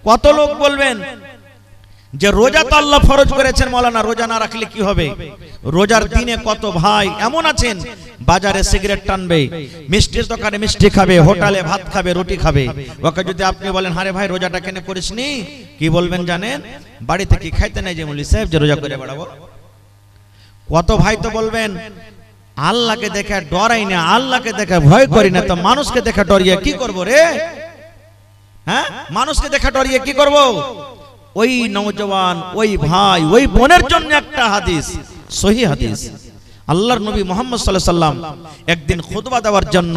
কত লোক বলবেন যে রোজা তো আল্লাহ ফরজ করেছেন, মাওলানা রোজা না রাখলে কি হবে? রোজার দিনে কত ভাই এমন আছেন বাজারে সিগারেট টানবে, মিষ্টির দোকানে মিষ্টি খাবে, হোটেলে ভাত খাবে, রুটি খাবে। ওকে যদি আপনি বলেন আরে ভাই রোজাটা কেন করিসনি, কি বলবেন জানেন? বাড়িতে কি খাইতে নাই যে মৌলভী সাহেব যে রোজা করে বেড়াবো। কত ভাই তো বলবেন আল্লাহকে দেখে ডরাই না, আল্লাহকে দেখে ভয় করি না, তো মানুষকে দেখে ডরিয়ে কি করব রে? হ্যাঁ, মানুষকে দেখে ডরিয়ে কি করব? ওই নওজওয়ান, ওই ভাই, ওই বোনের জন্য একটা হাদিস, সহিহ হাদিস। আল্লাহর নবী মুহাম্মদ সাল্লাল্লাহু আলাইহি সাল্লাম একদিন খুতবা দেওয়ার জন্য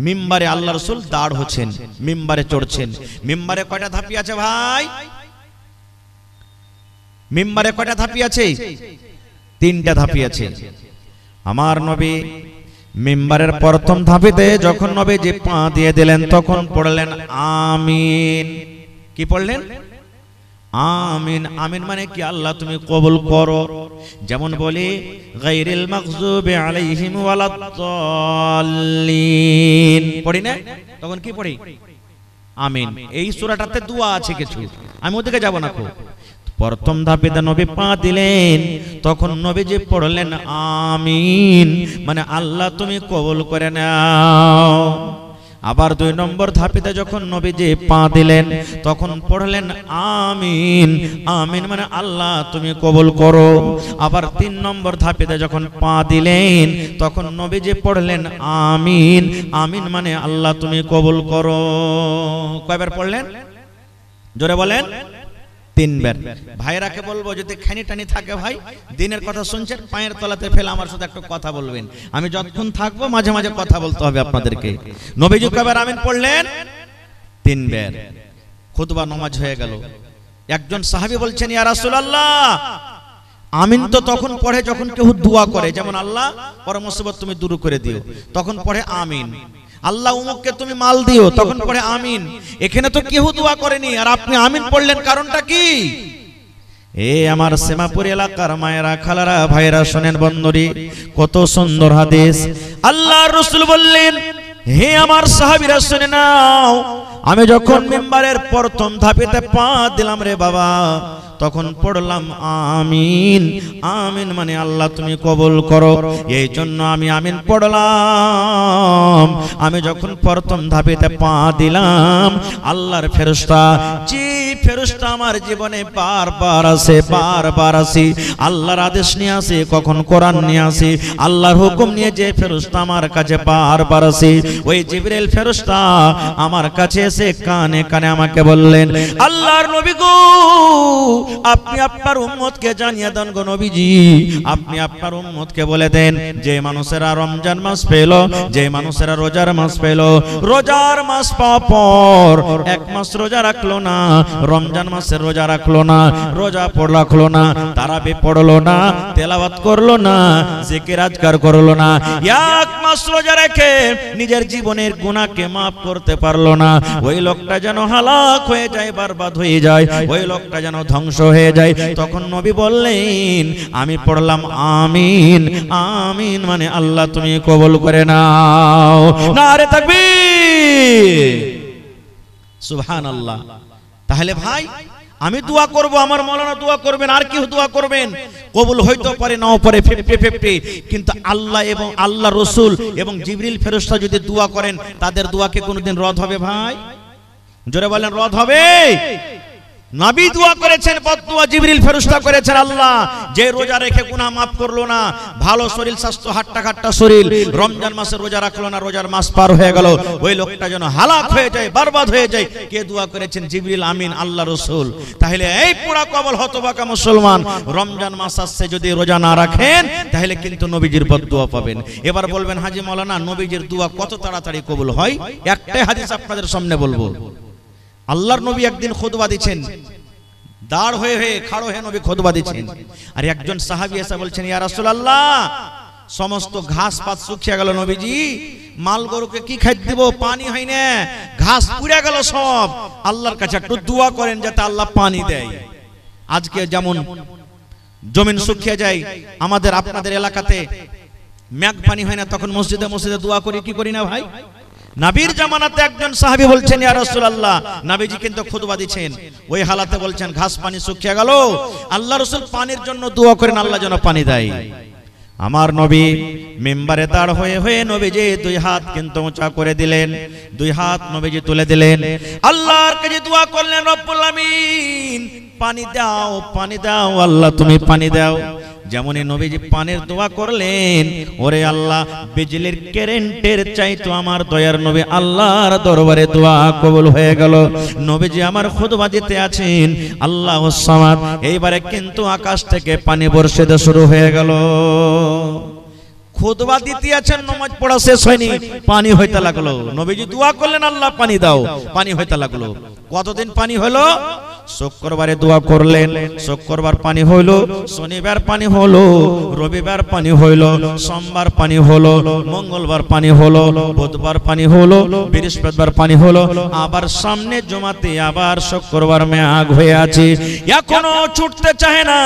মিম্বারে আল্লাহ রাসূল দাঁড় হচ্ছেন, মিম্বারে চড়ছেন। মিম্বারে কয়টা ধাপি আছে ভাই? মিম্বারে কয়টা ধাপি আছে? তিনটা ধাপি আছে। আমার নবী মিম্বারের প্রথম ধাপিতে যখন নবীজি পা দিয়ে দিলেন তখন পড়লেন আমিন। কি পড়লেন? আমিন। আমিন মানে কি? আল্লাহ তুমি কবুল করো। যেমন বলি গায়রিল মাগযুবি আলাইহিম ওয়ালাদ-দাল্লিন পড়ি না, তখন কি পড়ি? আমিন। এই সূরাটাতে দোয়া আছে কিছু, আমি ওদিকে যাব না। প্রথম ধাপেতে নবী পা দিলেন তখন নবীজি পড়লেন আমিন, মানে আল্লাহ তুমি কবুল করে নাও। আবার দুই নম্বর ধাপেতে যখন নবীজি পা দিলেন তখন পড়লেন আমিন, আমিন মানে আল্লাহ তুমি কবুল করো। আবার তিন নম্বর ধাপেতে যখন পা দিলেন তখন নবীজি পড়লেন আমিন, আমিন মানে আল্লাহ তুমি কবুল করো। কয়বার পড়লেন? জোরে বলেন। তিনবার। ভাইরাকে বলবো যদি খানি টানি থাকে ভাই, দিনের কথা শুনছেন পায়ের তলাতে ফেলে আমার সাথে একটু কথা বলবেন। আমি যতক্ষণ থাকবো মাঝে মাঝে কথা বলতে হবে আপনাদেরকে। নবীজি কয়বার আমিন পড়লেন? তিনবার। খুতবা নামাজ হয়ে গেল। একজন সাহাবী বলছেন ইয়া রাসূলুল্লাহ, আমিন তো তখন পড়ে যখন কেউ দোয়া করে, যেমন আল্লাহ পর মুসিবত তুমি দূর করে দিও, তখন পড়ে আমিন। আল্লাহ উমুককে তুমি মাল দিও, তখন পড়ে আমিন। এখানে তো কেউ দোয়া করেনি আর আপনি আমিন পড়লেন, কারণটা কি? এ আমার সেমাপুর এলাকার মায়েরা, খালারা, ভাইরা শোনেন বন্ধুরি, কত সুন্দর হাদিস। আল্লাহর রাসূল বললেন হে আমার সাহাবীরা শুনে নাও, আমি যখন মিম্বারের প্রথম ধাপেতে পা দিলাম রে বাবা, তখন পড়লাম আমিন, আমিন মানে আল্লাহ তুমি কবুল করো। এই জন্য আমি আমিন পড়লাম। আমি যখন প্রথম ধাপেতে পা দিলাম, আল্লাহর ফেরেশতা, যে ফেরেশতা আমার জীবনে বারবার আসে, বারবার আসে, আল্লাহর আদেশ নিয়ে আসে, কখন কোরআন নিয়ে আসে, আল্লাহর হুকুম নিয়ে যে ফেরেশতা আমার কাছে বারবার আসে, ওই জিবরিল ফেরেশতা আমার কাছে এসে কানে কানে আমাকে বললেন আল্লাহর নবী গো, আপনি আপনার উম্মতকে জানিয়ে দেন গো নবীজি, আপনি আপনার উম্মতকে বলে দেন যে মানুষেরা রমজান মাস পেল, যে মানুষেরা রোজার মাস পেল, রোজার মাস পাওয়ার পর এক মাস রোজা রাখলো না, রমজান মাসের রোজা রাখলো না, রোজা রাখলো না, তারাবি পড়লো না, তেলাওয়াত করলো না, জিকির আজকার করলো না, এক মাস রোজা রেখে নিজের জীবনের গুনাহকে maaf করতে পারলো না, ওই লোকটা যেন হালাক হয়ে যায়, বরবাদ হয়ে যায়, ওই লোকটা যেন ধ্বংস হয়ে যায়। তখন নবী বললেন আমি পড়লাম আমিন, আমিন মানে আল্লাহ তুমি কবুল করে নাও। নারে তাকবীর, সুবহানাল্লাহ। তাহলে ভাই আমি দোয়া করব, আমার মাওলানা দোয়া করবেন, আর কেউ দোয়া করবেন, কবুল হইতে পারে নাও পারে 50-50, কিন্তু আল্লাহ এবং আল্লাহ রাসূল এবং জিবরিল ফেরেশতা যদি দোয়া করেন তাদের দোয়াকে কোনোদিন রদ হবে ভাই? জোরে বলেন রদ হবে? নবী দোয়া করেছেন, বদদুয়া জিবরিল ফেরেশতা করেছেন। আল্লাহ যে রোজা রেখে গুনাহ maaf করলো না, ভালো শরীর স্বাস্থ্য হাট্টা কাট্টা শরীর, রমজান মাসে রোজা রাখলো না, রোজার মাস পার হয়ে গেল, ওই লোকটা যেন হালাক হয়ে যায়, বরবাদ হয়ে যায়। কে দোয়া করেছেন? জিবরিল, আমিন, আল্লাহ রাসূল। তাহলে এই পুরা কবল হতবাকা মুসলমান, রমজান মাস আসছে যদি রোজা না রাখেন তাহলে কিন্তু নবীজির বদদুয়া পাবেন। এবার বলবেন হাজী মাওলানা নবীজির দোয়া কত তাড়াতাড়ি কবুল হয়? একটাই হাদিস আপনাদের সামনে বলবো। আল্লাহর নবী একদিন খুতবা দিচ্ছেন, দাঁড় হয়ে হয়ে খাড়ো হয়ে নবী খুতবা দিচ্ছেন, আর একজন সাহাবী এসে বলছেন ইয়া রাসূলুল্লাহ, সমস্ত ঘাস পাত শুকিয়ে গেল নবীজি, মাল গরুকে কি খাইতে দেব, পানি হয় না, ঘাস পুড়ে গেল সব, আল্লাহর কাছে একটু দোয়া করেন যাতে আল্লাহ পানি দেয়। আজকে যেমন জমিন শুকিয়ে যায়, আমাদের আপনাদের এলাকাতে মেঘ পানি হয় না, তখন মসজিদে মসজিদে দোয়া করি, কি করি না ভাই? নবীর জামানাতে একজন সাহাবী বলছেন, ইয়া রাসূলুল্লাহ, নবীজি কিন্তু খুতবা দিচ্ছেন, ওই হালাতে বলছেন ঘাস পানি শুকিয়ে গেল, আল্লাহ রাসূল পানির জন্য দোয়া করেন আল্লাহ যেন পানি দেয়। আমার নবী মিম্বারে দাঁড় হয়ে হয়ে নবীজি দুই হাত কিন্তু উঁচা করে দিলেন, দুই হাত নবীজি তুলে দিলেন, আল্লাহর কাছে দোয়া করলেন, রব্বুল আমিন পানি দাও, পানি দাও, আল্লাহ তুমি পানি দাও। যেমনই নবীজি পানির দোয়া করলেন, ওরে আল্লাহ বিজলির কারেন্টের চাইতো আমার দয়ার নবী আল্লাহর দরবারে দোয়া কবুল হয়ে গেল। নবীজি আমার খুতবা দিতে আছেন, আল্লাহুস সামাদ, এইবারে কিন্তু আকাশ থেকে পানি বর্ষিত শুরু হয়ে গেল। খুতবা দিতে আছেন, নামাজ পড়া শেষ হয়নি, পানি হইতে লাগলো। নবীজি দোয়া করলেন, আল্লাহ পানি দাও, পানি হইতে লাগলো। কতদিন পানি হলো? শুক্রবারে দোয়া করলেন, শুক্রবার পানি হইল, শনিবার পানি হলো, রবিবার পানি হইল, সোমবার পানি হলো, মঙ্গলবার পানি হলো, বুধবার পানি হলো, বৃহস্পতিবার পানি হলো, আবার সামনে জমাতে আবার শুক্রবার মেঘ হয়ে আছে, এখনো ছুটতে চায় না,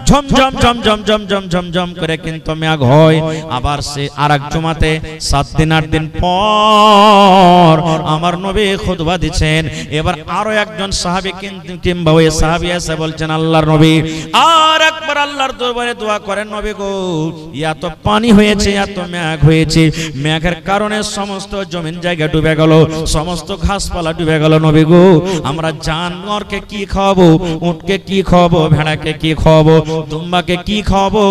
ঝমঝম ঝমঝম ঝমঝম ঝমঝম করে কিন্তু মেঘ হয়। আবার সে আরেক জমাতে 7 দিন 8 দিন পর আমার নবী খুতবা দিচ্ছেন। এবার আরো একজন সাহাবী কিংবা ওই সাহাবী এসে বলছেন, আল্লাহর নবী আর একবার আল্লাহর দরবারে দোয়া করেন, নবী গো এত পানি হয়েছে, এত মেঘ হয়েছে, মেঘের কারণে সমস্ত জমিন জায়গা ডুবে গেল, সমস্ত ঘাসপালা ডুবে গেল, নবী গো আমরা জানোয়ারকে কি খাওয়াবো, উটকে কি খাওয়াবো, ভেড়াকে কি খাওয়াবো, দুম্বাকে কি খাওয়াবো,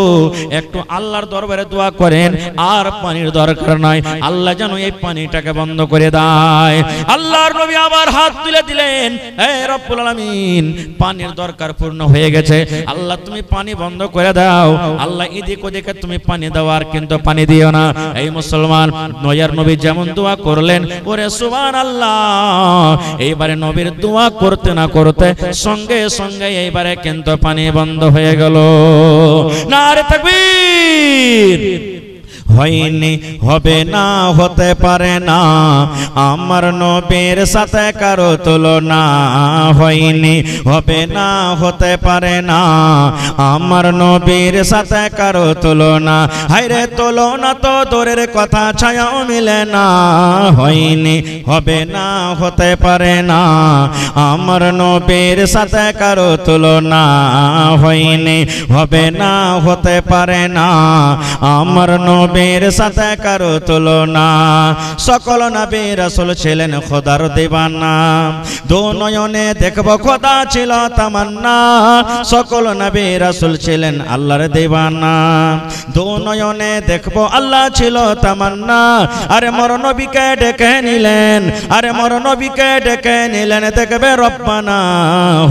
একটু আল্লাহর দরবারে দোয়া করেন, আর পানির দরকার নাই, আল্লাহ যেন এই পানিটাকে বন্ধ করে দেয়। আল্লাহর নবী আবার হাত তুলে দিলেন, হে রব্বুল আলামিন পানির দরকার পূর্ণ হয়ে গেছে, আল্লাহ তুমি পানি বন্ধ করে দাও, আল্লাহ এদিক ওদিকে তুমি পানি দাও, আর কিন্তু পানি দিও না। এই মুসলমান নয়ার নবী যেমন দোয়া করলেন, ওরে সুবহানাল্লাহ, এইবারে নবীর দোয়া করতে না করতে সঙ্গে সঙ্গে এইবারে কিন্তু পানি বন্ধ হয়ে গেল। নারে তাকবীর। হয়নি, হবে না, হতে পারে না, আমার নবীর সাথে কারো তুলনা। হয়নি, হবে না, হতে পারে না, আমার নবীর সাথে কারো তুলনা। হায়রে তুলনা তো দূরের কথা, ছায়াও মিলে না। হয়নি, হবে না, হতে পারে না, আমার নবীর সাথে কারো তুলনা। হয়নি, হবে না, হতে পারে না, আমার নবীর সাথে কারো তুলনা। সকল নবী রাসূল ছিলেন খোদার দিওয়ানা, দু নয়নে দেখব খোদা ছিল তামান্না। সকল নবী রাসূল ছিলেন আল্লাহর দিওয়ানা, দু নয়নে দেখব আল্লাহ ছিল তামান্না। আরে মোর নবীকে ডেকে নিলেন, আরে মোর নবীকে ডেকে নিলেন, দেখবে রব্বানা।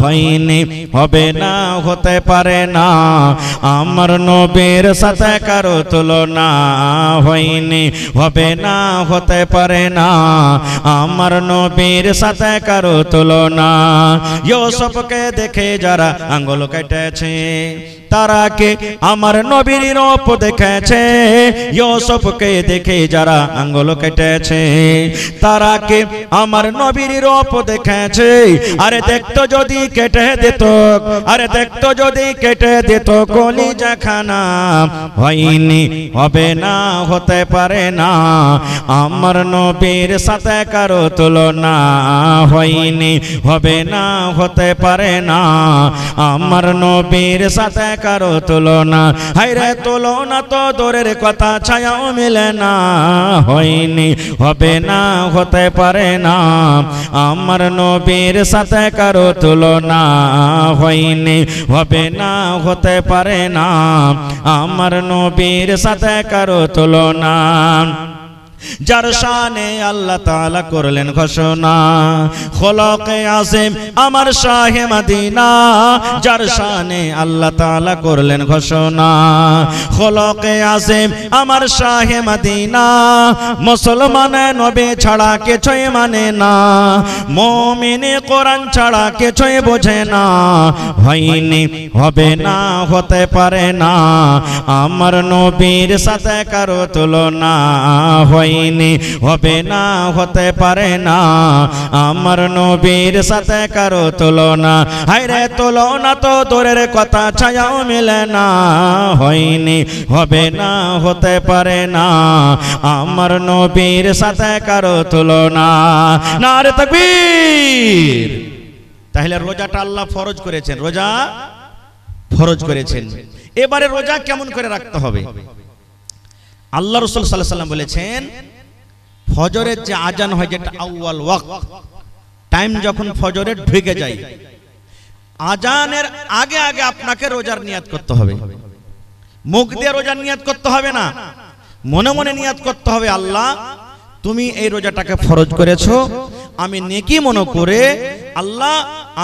হয়নি, হবে না, হতে পারে না, আমার নবীর সাথে কারো তুলনা। হয়নি, হবে না, হতে পারে না, আমার নবীর সাথে কারো তুলনা। ইউসুফকে দেখে যারা আঙ্গুল কেটেছে, তারা কে আমার নবীর রূপ দেখেছে। ইউসুফকে দেখে যারা আঙ্গুল কেটেছে, তারা কে আমার নবীর রূপ দেখেছে। আরে দেখতো যদি কেটে দিত, আরে দেখতো যদি কেটে দিত কলিজা খানা। হয়নি, হবে না, হতে পারে না, আমার নবীর সাথে কারো তুলনা। হয়নি, হবে না, হতে পারে না, আমার নবীর সাথে কারো তুলনা। হায়রে তুলনা তো দূরের কথা, ছায়াও মিলে না। হয়নি, হবে না, হতে পারে না, আমার নবীর সাথে কারো তুলনা। হয়নি, হবে না, হতে পারে না, আমার নবীর সাথে কারো তুলনা। যার শানে আল্লাহ তাআলা করলেন ঘোষণা, খোলকে আযম আমার শাহে মদিনা। যার শানে আল্লাহ তাআলা করলেন ঘোষণা, খোলকে আযম আমার শাহে মদিনা। মুসলমান নবী ছাড়া কিছুই মানে না, মুমিন কোরআন ছাড়া কিছুই বোঝে না। হয়নি, হবে না, হতে পারে না, আমার নবীর সাথে কারো তুলনা। হয় হয়নি, হবে না, হতে পারে না, আমার নবীর সাথে কারো তুলনা। হায়রে তুলনা তো দূরের কথা, ছায়াও মিলে না, হয়নি, হবে না, হতে পারে না, আমার নবীর সাথে কারো তুলনা। নারে তাকবীর। তাহলে রোজাটা আল্লাহ ফরজ করেছেন, রোজা ফরজ করেছেন। এবারে রোজা কেমন করে রাখতে হবে? আল্লাহ রাসূল সাল্লাল্লাহু আলাইহি ওয়াসাল্লাম বলেছেন, ফজরের যে আজান হয়, যেটা আউয়াল ওয়াক্ত, টাইম যখন ফজরের ঢুকে যায়, আজানের আগে আগে আপনাকে রোজার নিয়াত করতে হবে। মুখ দিয়ে রোজার নিয়াত করতে হবে না, মনে মনে নিয়াত করতে হবে, আল্লাহ তুমি এই রোজাটাকে ফরজ করেছো, আমি নেকি মনে করে, আল্লাহ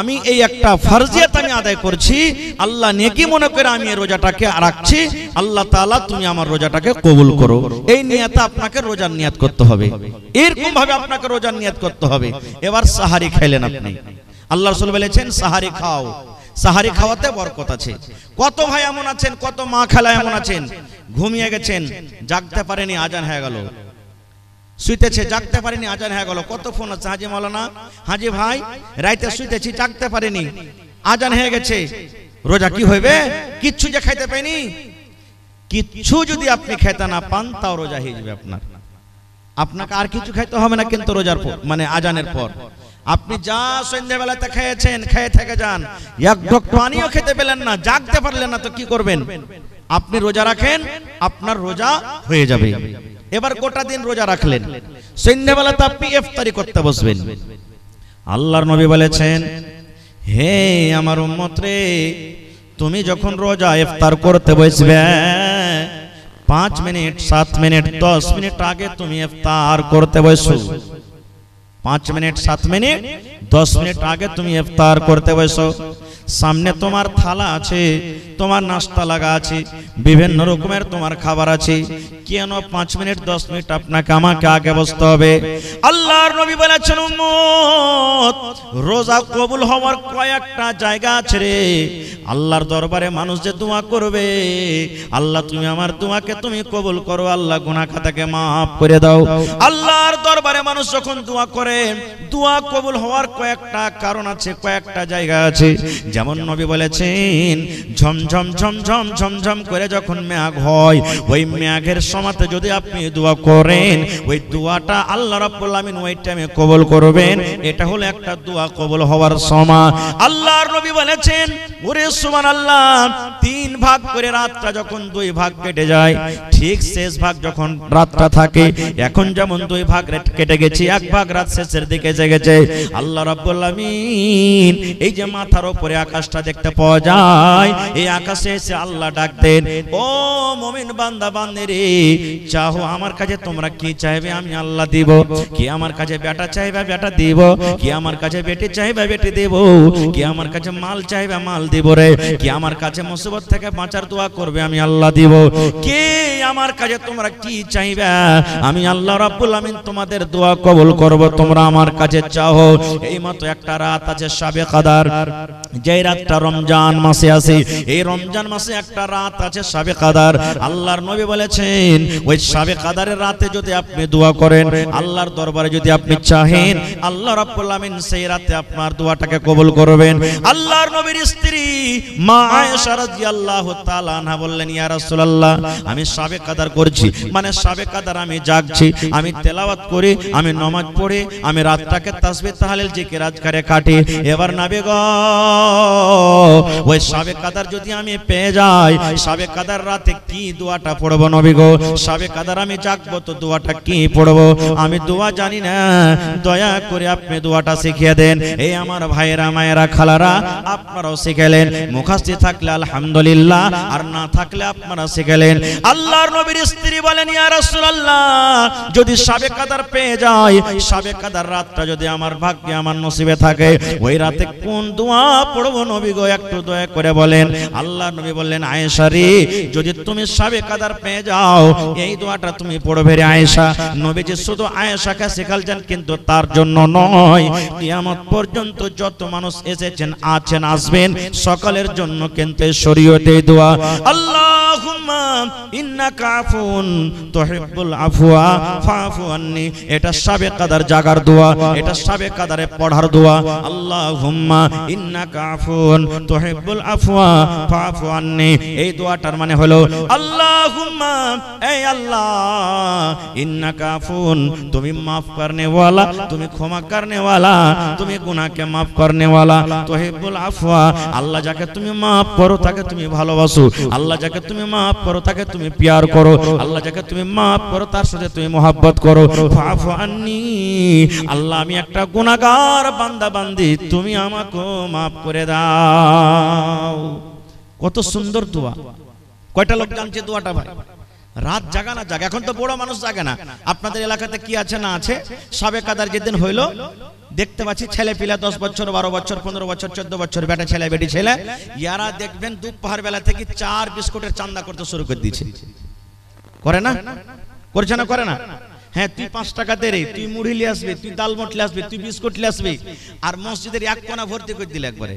আমি এই একটা ফরজিয়াত আমি আদায় করছি, আল্লাহ নেকি মনে করে আমি এই রোজাটাকে রাখছি, আল্লাহ তাআলা তুমি আমার রোজাটাকে কবুল করো। এই নিয়তে আপনাকে রোজার নিয়াত করতে হবে, এরকম ভাবে আপনাকে রোজার নিয়াত করতে হবে। এবার সাহারি খাইলেন আপনি, আল্লাহ রাসূল বলেছেন সাহারি খাও, সাহারি খাওয়াতে বরকত আছে। কত ভাই এমন আছেন, কত মা খালা এমন আছেন, ঘুমিয়ে গেছেন, জাগতে পারেনি, আজান হয়ে গেল, শুইতেছে, জাগতে পারেনি, আজান হয়ে গেল। কত ফোন আছে, হাজি মাওলানা, হাজি ভাই রাইতে শুইতেছি, জাগতে পারেনি, আজান হয়ে গেছে, রোজা কি হইবে? কিচ্ছু যে খাইতে পাইনি, কিচ্ছু যদি আপনি খেতে না পান তাও রোজা হয়ে যাবে আপনার। আপনাকে আর কিছু খাইতে হবে না, কিন্তু রোজার পর মানে আজানের পর আপনি যা সন্ধ্যাবেলাতে খেয়েছেন, খেয়ে থেকে যান, এক ঢোক পানিও খেতে পেলেন না, জাগতে পারলেন না, তো কি করবেন? আপনি রোজা রাখেন, আপনার রোজা হয়ে যাবে। এবার গোটা দিন রোজা রাখলেন, সন্ধ্যাবেলাতে আপনি ইফতারি করতে বসবেন। আল্লাহর নবী বলেছেন, হে আমার উম্মত রে, তুমি যখন রোজা ইফতার করতে বসবে, 5 মিনিট 7 মিনিট 10 মিনিট আগে তুমি ইফতার করতে বসো। 5 মিনিট 7 মিনিট 10 মিনিট আগে তুমি ইফতার করতে বসো। সামনে তোমার থালা আছে, তোমার নাস্তা লাগা আছে, বিভিন্ন রকমের তোমার খাবার আছে, কেন 5 মিনিট 10 মিনিট আপনাকে আমাকে আগে বসতে হবে? আল্লাহর নবী বলেছেন, উম্মত রোজা কবুল হওয়ার কয়েকটা জায়গা আছে রে। আল্লাহর দরবারে মানুষ যে দোয়া করবে, আল্লাহ তুমি আমার দোয়াকে তুমি কবুল করো, আল্লাহ গুনাহ খাতাকে maaf করে দাও। আল্লাহর দরবারে মানুষ যখন দোয়া করে, দোয়া কবুল হওয়ার কয়েকটা কারণ আছে, কয়েকটা জায়গা আছে। যেমন নবী বলেছেন, ঝমঝম ঝমঝম ঝমঝম করে যখন মেঘ হয়, ওই মেঘের সময়তে যদি আপনি দোয়া করেন, ওই দোয়াটা আল্লাহ রাব্বুল আলামিন ওই টাইমে কবুল করবেন। এটা হলো একটা দোয়া কবুল হওয়ার সময়। আল্লাহর নবী বলেছেন, ওরে সুবহানাল্লাহ, 3 ভাগ করে রাতটা যখন 2 ভাগ কেটে যায়, ঠিক শেষ ভাগ যখন রাতটা থাকে, এখন যেমন 2 ভাগ কেটে গেছে, 1 ভাগ রাত শেষের দিকে এসে গেছে, আল্লাহ রাব্বুল আলামিন এই যে মাথার উপরে আকাশটা দেখতে পাওয়া যায়, এই আকাশে এসে আল্লাহ ডাক দেন, ও মুমিন বান্দা বান্দিরে, চাও আমার কাছে তোমরা কি চাইবে আমি আল্লাহ দিব। কি আমার কাছে বেটা চাইবে বেটা দিব, কি আমার কাছে বেটি চাইবে বেটি দেব, কি আমার কাছে মাল চাইবে মাল দিব রে, কি আমার কাছে মুসিবত থেকে বাঁচার দোয়া করবে আমি আল্লাহ দিব। কি আমার কাছে তোমরা কি চাইবে আমি আল্লাহ রাব্বুল আমিন তোমাদের দোয়া কবুল করব, তোমরা আমার কাছে চাও। এই মতো একটা রাত আছে শাবে কদর, যে রাতটা রমজান মাসে আছে, এই রমজান মাসে একটা রাত আছে শাবে কদর। আল্লাহর নবী বলেছেন, ওই শাবে কদরের রাতে যদি আপনি দোয়া করেন, আল্লাহর দরবারে যদি আপনি চাহেন, আল্লাহ রাব্বুল আমিন সেই রাতে আপনার দোয়াটাকে কবুল করবেন। আল্লাহর নবীর স্ত্রী মা আয়েশা রাদিয়াল্লাহু তাআলা আনহা বললেন, ইয়া রাসূলুল্লাহ, আমি শাবে কদর করছি, মানে শাবে কদর আমি জাগছি, আমি তেলাওয়াত করি, আমি নামাজ পড়ি, আমি রাতটাকে তাসবিহ তাহলিল জিকির আজকারে কাটি। এবার নবী গো, ওই শাবে কদর যদি আমি পেয়ে যাই, শাবে কদর রাতে কি দোয়াটা পড়বো নবী গো? শাবে কদর আমি জাগবো তো দোয়াটা কি পড়বো? আমি দোয়া জানি না, দয়া করে আপনি দোয়াটা শিখিয়ে দেন। এই আমার ভাইয়েরা মায়েরা খালারা, আপনারাও শিখেলেন, মুখাস্তি থাকলে আলহামদুলিল্লাহ, আর না থাকলে আপনারা শিখেলেন। আল্লাহর নবীর স্ত্রী বলেন, ইয়া রাসূলুল্লাহ, যদি শাবে কদর পেয়ে যাই, শাবে কদর রাতটা যদি আমার ভাগ্যে আমার নসিবে থাকে, ওই রাতে কোন দোয়া পড়বো নবী গো, একটু দয়া করে বলেন। আল্লাহর নবী বললেন, আয়েশা রে, যদি তুমি শাবে কদর পেয়ে যাও, এই দোয়াটা তুমি পড়বে রে আয়েশা। নবীজি শুধু আয়েশাকে শেখালেন, কিন্তু তার জন্য নয়, কিয়ামত পর্যন্ত যত মানুষ এসেছেন, আছেন, আসবেন, সকলের জন্য কিন্তু শরীয়তে দোয়া। আল্লাহুম্মা আল্লাহুম্মা ইন্নাকা আফুন তুহিব্বুল আফওয়া ফাফু আন্নি। এটা শাবে কদর জাগার দোয়া, এটা শাবে কদরে পড়ার দোয়া। আল্লাহুম্মা ইন্নাকা আফুন তুহিব্বুল আফওয়া ফাফু আন্নি। এই দোয়াটার মানে হলো আল্লাহুম্মা, এই আল্লাহ, ইন্নাকা আফুন, তুমি মাফ করনে वाला, তুমি ক্ষমা করনে वाला, তুমি গুনাহকে মাফ করনে वाला। তুহিব্বুল আফওয়া, আল্লাহ যাকে তুমি মাফ করো তাকে তুমি ভালোবাসো, আল্লাহ যাকে তুমি মাফ করো তাকে তুমি প্যার করো, আল্লাহ যাকে তুমি মাফ করো তার সাথে তুমি মোহাব্বত করো। ফাফু আন্নি, আল্লাহ আমি একটা গুনাহগার বান্দা বান্দি, তুমি আমাকে মাফ করে দাও। কত সুন্দর দোয়া। কয়টা লোক জানছে দোয়াটা ভাই? রাত জাগা না জাগা, এখন তো বড় মানুষ জাগে না। আপনাদের এলাকাতে কি আছে না আছে, শাবে কদর যেদিন হইলো দেখতে পাচ্ছি ছেলে পিলা 10 বছর 12 বছর 15 বছর 14 বছর বেটা ছেলে বেটি ছেলে, ইয়ারা দেখবেন দুপুর বেলা থেকে 4 বিস্কুটের চান্দা করতে শুরু করে দিয়েছে। করে না? করছে না? করে না? হ্যাঁ, তুই 5 টাকা দে রে, তুই মুড়ি নিয়ে আসবি, তুই ডালমট নিয়ে আসবি, তুই বিস্কুট নিয়ে আসবি, আর মসজিদের এক কোণা ভর্তি করে দিলে একবারে।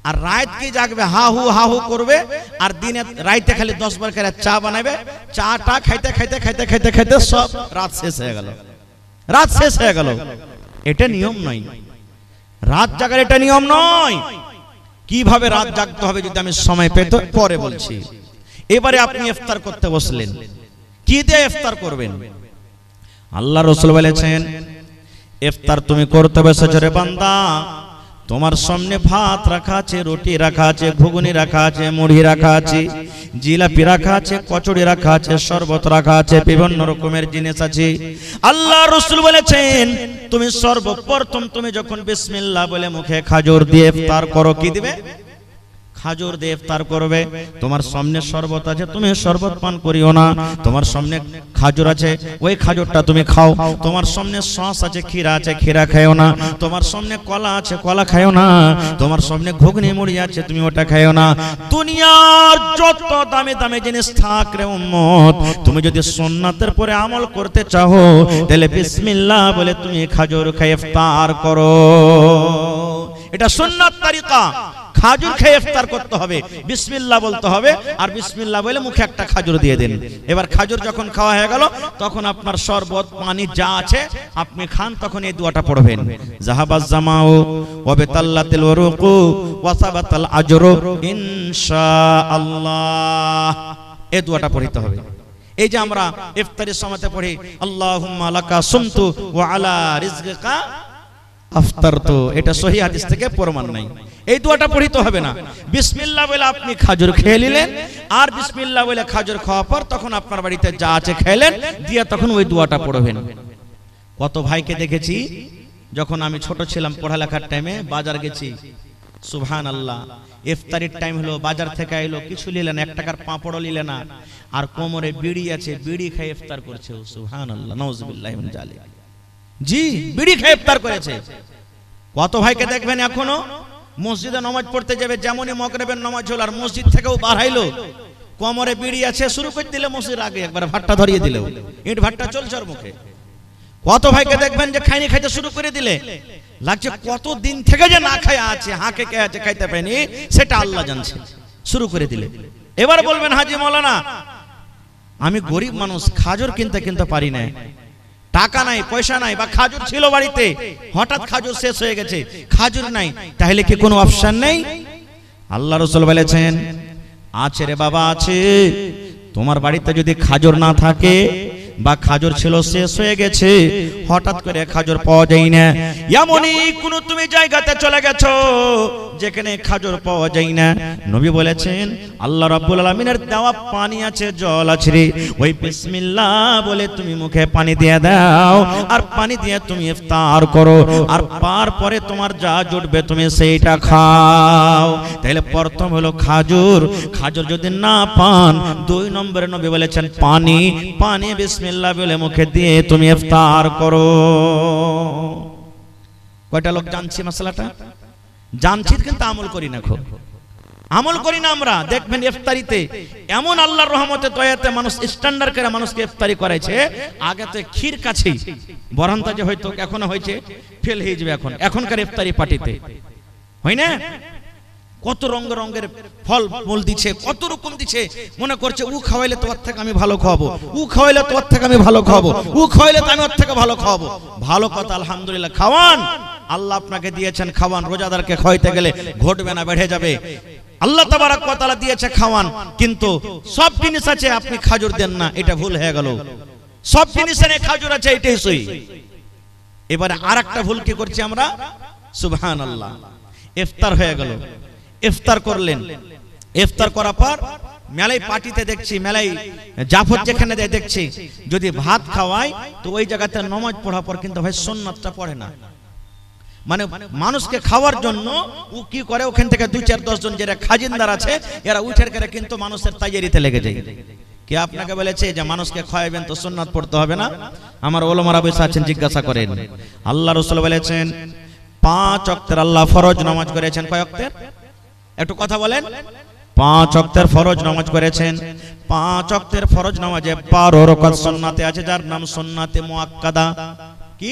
আর রাত কি জাগবে, হা হু করবে, আর দিনে রাইতে খালি 10 বার করে চা বানাবে, চাটা খাইতে খাইতে খাইতে খাইতে খাইতে সব রাত শেষ হয়ে গেল, রাত শেষ হয়ে গেল। এটা নিয়ম নয়, রাত জাগার এটা নিয়ম নয়। কিভাবে রাত জাগতে হবে যদি আমি সময় পেতে পরে বলছি। এবারে আপনি ইফতার করতে বসলেন, কি দিয়ে ইফতার করবেন? আল্লাহ রাসূল বলেছেন ইফতার তুমি করতে বসেছো রে বান্দা, তোমার সামনে ভাত রাখা আছে, রুটি রাখা আছে, ঘুগনি রাখা আছে, মুড়ি রাখা আছে, জিলাপি রাখা আছে, কচুরি রাখা আছে, শরবত রাখা আছে, বিভিন্ন রকমের জিনিস আছে। আল্লাহ রাসূল বলেছেন তুমি সর্বপ্রথম তুমি যখন বিসমিল্লাহ বলে মুখে খাজুর দিয়ে ইফতার করো, কি দিবে? খাজুর দিয়ে ইফতার করবে। তোমার সামনে শরবত আছে, তুমি শরবত পান করিও না। তোমার সামনে খাজুর আছে, ওই খাজুরটা তুমি খাও। তোমার সামনে সস আছে, ক্ষীরা আছে, ক্ষীরা খাও না। তোমার সামনে কলা আছে, কলা খাও না। তোমার সামনে ঘুগনি মুড়ি আছে, তুমি ওটা খাও না। দুনিয়ার যত দামি দামি জিনিস থাক রে উম্মত, তুমি যদি সুন্নাতের পরে আমল করতে চাও তাহলে বিসমিল্লাহ বলে তুমি খাজুর খেয়ে ইফতার করো। এটা সুন্নাত তরিকা। খাজুর খেয়ে ইফতার করতে হবে, বিসমিল্লাহ বলতে হবে, আর বিসমিল্লাহ বলে মুখে একটা খাজুর দিয়ে দেন। এবার খাজুর যখন খাওয়া হয়ে গেল তখন আপনার শরবত পানি যা আছে আপনি খান, তখন এই দোয়াটা পড়বেন, জাহাবাজ জামাউ ওয়া বিতাল্লাতিল ওয়ারুকু ওয়া সাবাতাল আজরু ইনশাআল্লাহ। এই দোয়াটা পড়তে হবে। এই যে আমরা ইফতারের সময়তে পড়ি আল্লাহুম্মা লাকা সুমতু ওয়া আলা রিজকিকা আফতারতু, এটা সহিহ হাদিস থেকে প্রমাণ নাই। এই দোয়াটা পড়তে হবে না। বিসমিল্লাহ বলে আপনি খাজুর খেয়ে নিলেন, আর বিসমিল্লাহ বলে খাজুর খাওয়ার পর তখন আপনার বাড়িতে যা আছে খেলেন, দিয়ে তখন ওই দোয়াটা পড়বেন। কত ভাইকে দেখেছি যখন আমি ছোট ছিলাম পড়ালেখার টাইমে বাজার গেছি, সুবহানাল্লাহ, ইফতারির টাইম হলো, বাজার থেকে আইলো, কিছু নিলেন, 1 টাকার পাঁপড়ও নিলেন না, আর কোমরে বিড়ি আছে, বিড়ি খেয়ে ইফতার করছে। সুবহানাল্লাহ, নাউযুবিল্লাহি মিন যালিক। জি, বিড়ি খেয়ে ইফতার করেছে। কত ভাইকে দেখবেন এখনো মসজিদে নামাজ পড়তে যাবে, যেমনই মাগরিবের নামাজ হলো আর মসজিদ থেকেও বাড়াইলো, কোমরে বিড়ি আছে, শুরু করে দিলে মসজিদের আগে একবার ভাট্টা ধরিয়ে দিল, ইট ভাট্টা চলছে ওর মুখে। কত ভাইকে দেখবেন যে খাইনি খাইতে শুরু করে দিলে, লাগছে কত দিন থেকে যে না খায় আছে, হাঁকে কে আছে খাইতে পায়নি সেটা আল্লাহ জানছে, শুরু করে দিলে। এবার বলবেন হাজি মাওলানা আমি গরিব মানুষ, খাজুর কিনতে পারি না, টাকা নাই, পয়সা নাই, বা খাজুর ছিল বাড়িতে, হঠাৎ খাজুর শেষ হয়ে গেছে, খাজুর নাই, তাহলে কি কোনো অপশন নেই? আল্লাহ রাসূল বলেছেন আছে রে বাবা, আছে। তোমার বাড়িতে যদি খাজুর না থাকে বা খাজুর ছিল শেষ হয়ে গেছে, হঠাৎ করে খাজুর পাওয়া যায় না, এমনই কোন তুমি জায়গাতে চলে গেছো যেখানে খাজুর পাওয়া যায় না, নবী বলেছেন আল্লাহ রাব্বুল আলামিনের দেওয়া পানি আছে, জল আছে রে, ওই বিসমিল্লাহ বলে তুমি মুখে পানি দিয়ে দাও, আর পানি দিয়ে তুমি ইফতার করো, আর পরে তোমার যা জুটবে তুমি সেইটা খাও। তাহলে প্রথম হলো খাজুর, খাজুর যদি না পান 2 নম্বরে নবী বলেছেন পানি, পানি বিসমিল্লাহ বলে মুখে দিয়ে তুমি ইফতার করো। কয়টা লোক জানছি মশলাটা? জানছি কিন্তু আমল করি না, খুব আমল করি না আমরা। দেখবেন ইফতারিতে এমন আল্লাহর রহমতে দয়াতে মানুষ স্ট্যান্ডার্ড করে মানুষকে ইফতারি করাইছে, আগে তো ক্ষীর কাছেই বরান্তা যে হয়তো এখনো হয়েছে ফেল হয়ে যাবে, এখনকার ইফতারি পার্টিতে হয় না, কত রঙের ফল মূল দিচ্ছে, কত রকম দিচ্ছে, মনে করছে ও খাওয়াইলে তোমার থেকে আমি ভালো খাওয়াবো, ও খাওয়াইলে তোমার থেকে আমি ভালো খাওয়াবো, ও খাওয়াইলে তো আমি ওর থেকে ভালো খাওয়াবো। ভালো কথা, আলহামদুলিল্লাহ, খাওয়ান, আল্লাহ আপনাকে দিয়েছেন, খাওয়ান। রোজাদারকে খাওয়াইতে গেলে ঘটবে না, বেড়ে যাবে। আল্লাহ তাবারক ওয়া তাআলা দিয়েছে, খাওয়ান। কিন্তু সব জিনিস আছে, আপনি খাজুর দেন না, এটা ভুল হয়ে গেল। সব জিনিসের খাজুর আছে, এটাই সই। এবারে আরেকটা ভুল কি করছি আমরা? সুবহানাল্লাহ, ইফতার হয়ে গেল, ইফতার করলেন, ইফতার করার পর মেলাই পার্টিতে দেখছি, মেলাই জাফর যেখানে দেয় দেখছি, যদি ভাত খাওয়ায় তো ওই জায়গাতে নামাজ পড়ার পর কিন্তু ভাই সুন্নাতটা পড়ে না। মানে মানুষকে খাওয়ার জন্য ও কি করে, ওখান থেকে 2-4-10 জন যারা খাজিনদার আছে এরা উঠের করে কিন্তু মানুষের তাইয়ারিতে লেগে যায়। কে আপনাকে বলেছে যে মানুষকে খাওয়াবেন তো সুন্নাত পড়তে হবে না? আমার ওলামারা বসে আছেন, জিজ্ঞাসা করেন। আল্লাহ রাসূল বলেছেন 5 ওয়াক্তের আল্লাহ ফরজ নামাজ করেছেন। কয় ওয়াক্তের? একটু কথা বলেন। 5 ওয়াক্তের ফরজ নামাজ করেছেন। 5 ওয়াক্তের ফরজ নামাজে 12 রাকাত সুন্নাতে আছে, যার নাম সুন্নাতে মুআক্কাদা। কি?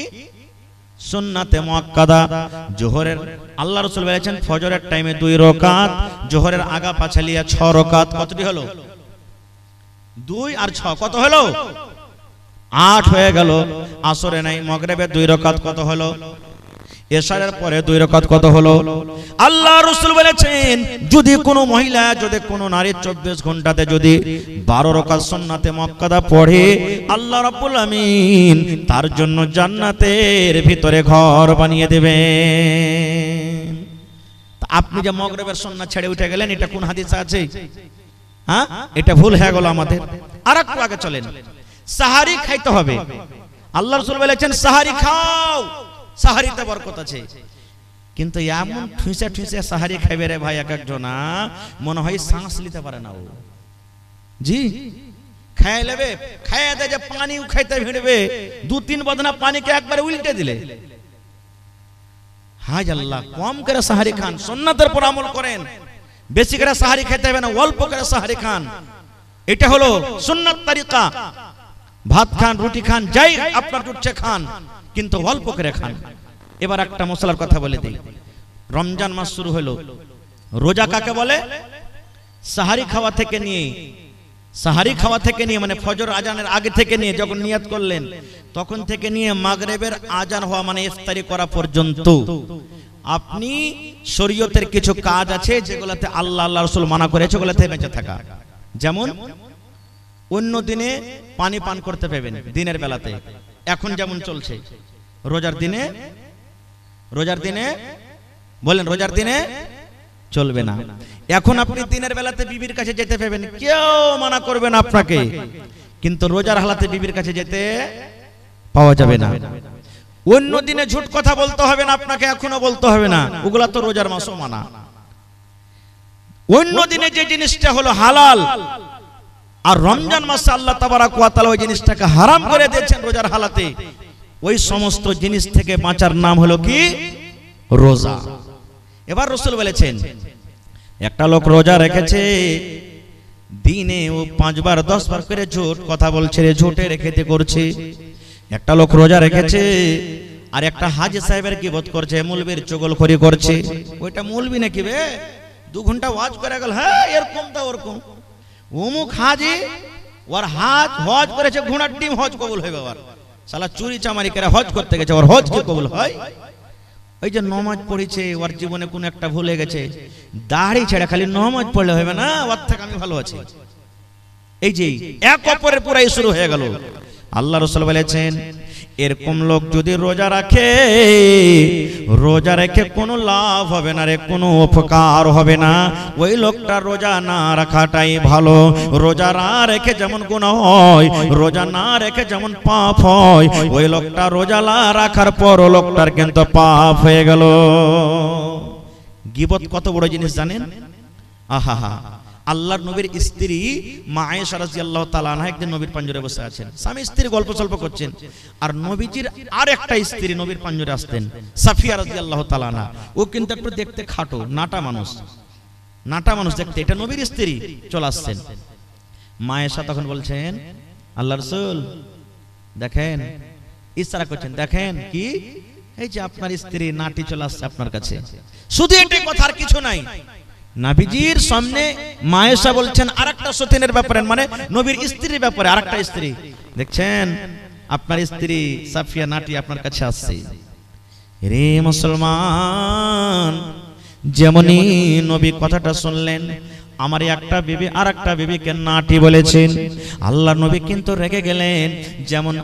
সুন্নাতে মুআক্কাদা। জোহরের আল্লাহ রাসূল বলেছেন ফজরের টাইমে 2 রাকাত, জোহরের আগা পাছালিয়া 6 রাকাত। কতটি হলো? 2 আর 6 কত হলো? 8 হয়ে গেল। আসরে নাই, মাগরিবে 2 রাকাত কত হলো? এশারের পরে 2 রাকাত কত হলো? আল্লাহ রাসূল বলেছেন যদি কোনো মহিলা, যদি কোনো নারী 24 ঘন্টাতে যদি 12 রাকাত সুন্নাতে মুআক্কাদা পড়ে, আল্লাহ রাব্বুল আমিন তার জন্য জান্নাতের ভিতরে ঘর বানিয়ে দেবেন। আপনি যে মাগরিবের সুন্নাত ছেড়ে উঠে গেলেন, এটা কোন হাদিসে আছে? হ্যাঁ, এটা ভুল হয়ে গেল আমাদের। আরেকটু আগে চলেন। সাহারি খাইতে হবে। আল্লাহ রাসূল বলেছেন সাহারি খাও, সাহারিতে বরকত আছে। কিন্তু এমন ঠুসে ঠুসে সাহারি খাইবে রে ভাই, এক একজনা মনে হয় শ্বাস নিতে পারে না ও। জি, খাই লেবে, খাইয়া দে যে পানিও খাইতে ভিড়বে, 2-3 বদনা পানিকে একবারে উল্টে দিলে। হাজ আল্লাহ, কম করে সাহারি খান, সুন্নাতের উপর আমল করেন। বেশি করে সাহারি খেতে হবে না, অল্প করে সাহারি খান। এটা হলো সুন্নাত তরিকা। ভাত খান, রুটি খান, যাই আপনার জুটছে খান, কিন্তু অল্প করে খান। এবার একটা মশলার কথা বলে দেই। রমজান মাস শুরু হলো, রোজা কাকে বলে? সাহারি খাওয়া থেকে নিয়ে, সাহারি খাওয়া থেকে নিয়ে মানে ফজর আজানের আগে থেকে নিয়ে যখন নিয়ত করলেন তখন থেকে নিয়ে মাগরিবের আজান হওয়া মানে ইফতারি করা পর্যন্ত আপনি শরীয়তের কিছু কাজ আছে যেগুলোতে আল্লাহ রাসূল মানা করেছে, ওগুলোতে বেঁচে থাকা। যেমন অন্য দিনে পানি পান করতে পাবেন দিনের বেলাতে, এখন যেমন চলছে। রোজার দিনে বলেন, রোজার দিনে চলবে না। এখন আপনি দিনের বেলাতে বিবির কাছে যেতে পাবেন, কেউ মানা করবে না আপনাকে, কিন্তু রোজার হালাতে বিবির কাছে যেতে পাওয়া যাবে না। অন্য দিনে ঝুট কথা বলতে হবে না আপনাকে, এখনো বলতে হবে না, ওগুলা তো রোজার মাসও মানা। অন্য দিনে যে জিনিসটা হলো হালাল, আর রমজান মাসে আল্লাহ তাবারাক ওয়া তাআলা ওই জিনিসটাকে হারাম করে দিয়েছেন রোজার হালাতে। ওই সমস্ত জিনিস থেকে বাঁচার নাম হলো কি? রোজা। এবার রাসূল বলেছেন একটা লোক রোজা রেখেছে, দিনে ও 5 বার 10 বার করে ঝুট কথা বলছে, ঝুটের খেতে করছে। একটা লোক রোজা রেখেছে আর একটা হাজী সাহেবের গীবত করছে, মৌলবীর চগলখড়ি করছে। ওইটা মৌলবী নাকি বে, 2 ঘন্টা ওয়াজ করে গেল, হ্যাঁ এরকম তা ওরকম। অমুক হাজী ওর হজ করেছে, ঘোড়ার ডিম হজ কবুল হয়ে গেল। শালা চুরি চামারি করে হজ করতে গেছে, ওর হজ কি কবুল হয়? ওই যে নামাজ পড়েছে, ওর জীবনে কোন একটা ভুলে গেছে, দাড়ি ছেড়ে খালি নামাজ পড়লে হবে না, ওর থেকে আমি ভালো আছি। এই যে এক অপরের পুরাই শুরু হয়ে গেল। আল্লাহ রাসূল বলেছেন এরকম লোক যদি রোজা রাখে, রোজা রেখে কোনো লাভ হবে না রে, কোনো উপকার হবে না। ওই লোকটা রোজা না রাখাটাই ভালো। রোজা না রেখে যেমন গুনাহ হয়, রোজা না রেখে যেমন পাপ হয়, ওই লোকটা রোজা না রাখার পর ও লোকটার কিন্তু পাপ হয়ে গেল। গীবত কত বড় জিনিস জানেন? আহা, আল্লাহর নবীর স্ত্রী মা আয়েশা রাদিয়াল্লাহু তাআলা আনহা একদিন নবীর পাঞ্জরে বসে আছেন, স্বামী স্ত্রী গল্প সল্প করছেন। আর নবীজির আর একটা স্ত্রী নবীর পাঞ্জরে আসতেন, সাফিয়া রাদিয়াল্লাহু তাআলা আনহা। ও কিন্তু একটু দেখতে খাটো, নাটা মানুষ দেখতে, এটা নবীর স্ত্রী চলে আসছেন। মা আয়েশা তখন বলছেন আল্লাহর রাসূল দেখেন, ইশারা করছেন, দেখেন কি এই যে আপনার স্ত্রী নাটি চলে আসছে আপনার কাছে। শুধু এটাই কথা, আর কিছু নাই। নবীজির সামনে মা আয়েশা বলছেন আরেকটা সতীনের ব্যাপারে, মানে নবীর স্ত্রীর ব্যাপারে আরেকটা স্ত্রী, দেখছেন আপনার স্ত্রী সাফিয়া নাটি আপনার কাছে আসছে। রে মুসলমান, যেমনই নবী কথাটা শুনলেন, আমার একটা বিবি আর একটা বিবিকে নাটি বলেছেন, আল্লাহ নবী কিন্তু রেগে গেলেন। যেমন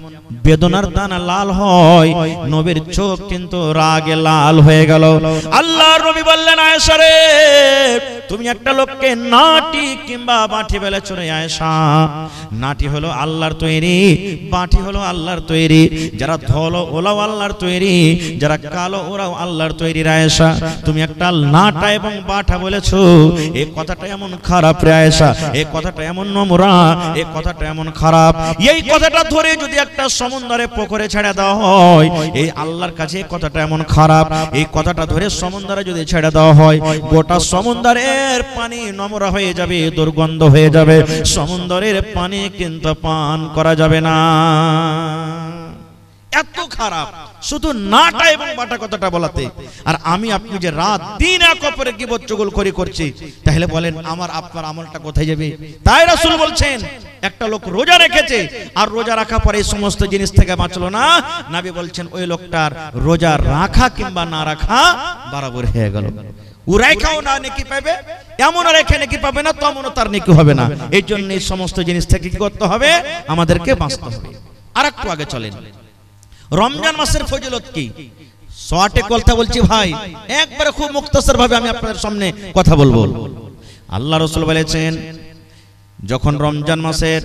বেদনার দানা লাল হয়, নবীর চোখ কিন্তু রাগে লাল হয়ে গেল। আল্লাহ নবী বললেন, আয়েশা রে, তুমি একটা লোককে নাটি কিংবা বাটি বলেছ রে আয়েশা। নাটি হলো আল্লাহর তৈরি, বাটি হলো আল্লাহর তৈরি। যারা ধলো ওরাও আল্লাহর তৈরি, যারা কালো ওরাও আল্লাহর তৈরি। আয়েশা, তুমি একটা নাটা এবং বাটা বলেছো, এই কথাটা এমন খারাপ রে আয়েশা, এই কথাটা এমন নোংরা, এই কথাটা এমন খারাপ। এই কথাটা ধরে যদি একটা সমুদ্রে পুকুরে ছেড়ে দেওয়া হয়, এই আল্লাহর কাছে এই কথাটা এমন খারাপ। এই কথাটা ধরে সমুদ্রে যদি ছেড়ে দেওয়া হয়, গোটা সমুদ্রের পানি নোংরা হয়ে যাবে, দুর্গন্ধ হয়ে যাবে, সমুদ্রের পানি কিন্তু পান করা যাবে না। এত খারাপ শুধু নাটা এবং বাটা কথাটা বলাতে। আর আমি আপনি যে রাত দিন এক অপরে গীবত চুগলখড়ি করছি, তাহলে বলেন আমার আপনার আমলটা কোথায় যাবে? তাই রাসূল বলছেন, একটা লোক রোজা রেখেছে আর রোজা রাখা পরে এই সমস্ত জিনিস থেকে বাঁচলো না, নবী বলছেন ওই লোকটার রোজা রাখা কিংবা না রাখা বরাবর হয়ে গেল। ও রাখাও না নেকি পাবে, এমন রেখে নেকি পাবে না, তেমনও তার নেকি হবে না। এই জন্য এই সমস্ত জিনিস থেকে কি করতে হবে? আমাদেরকে বাঁচতে হবে। আর একটু আগে চলেন, রমজান মাসের ফজিলত কি? শর্টে কথা বলছি ভাই, একবারে খুব মুখতাসার ভাবে আমি আপনাদের সামনে কথা বলবো। আল্লাহ রাসূল বলেছেন, যখন রমজান মাসের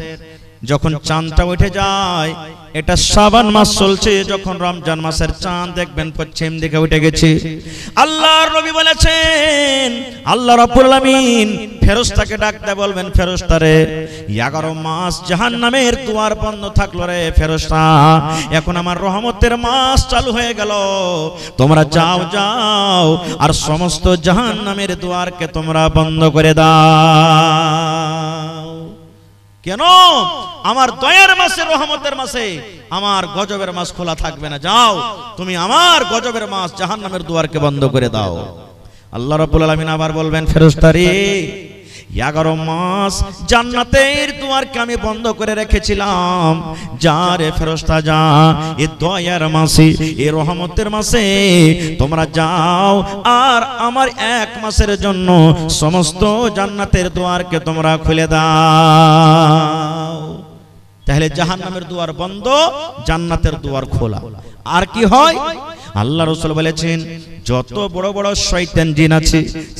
যখন চাঁদটা উঠে যায়, এটা শাবান মাস চলছে, যখন রমজান মাসের চাঁদ দেখবেন পশ্চিম দিকে উঠে গেছে, আল্লাহর নবী বলেছেন আল্লাহ রাব্বুল আলামিন ফেরেশতাকে ডাকতে বলবেন, ফেরেশতারে 11 মাস জাহান্নামের দুয়ার বন্ধ থাকলো রে ফেরেশতা, এখন আমার রহমতের মাস চালু হয়ে গেল, তোমরা যাও যাও আর সমস্ত জাহান্নামের দুয়ারকে তোমরা বন্ধ করে দাও। কেন? আমার দয়ার মাসে, রহমতের মাসে আমার গজবের মাস খোলা থাকবে না। যাও তুমি আমার গজবের মাস জাহান্নামের দুয়ারকে বন্ধ করে দাও। আল্লাহ রাব্বুল আলামিন আবার বলবেন, ফেরেশতারে 11 মাস জান্নাতের দুয়ারকে আমি বন্ধ করে রেখেছিলাম, যা রে ফেরেশতা যা, এই দয়ার মাসে, এই রহমতের মাসে তোমরা যাও আর আমার 1 মাসের জন্য সমস্ত জান্নাতের দুয়ারকে তোমরা খুলে দাও। তাহলে জাহান্নামের দুয়ার বন্ধ, জান্নাতের দুয়ার খোলা। আর কি হয়? আল্লাহ রাসূল বলেছেন, যত বড় বড় শয়তান জিন আছে,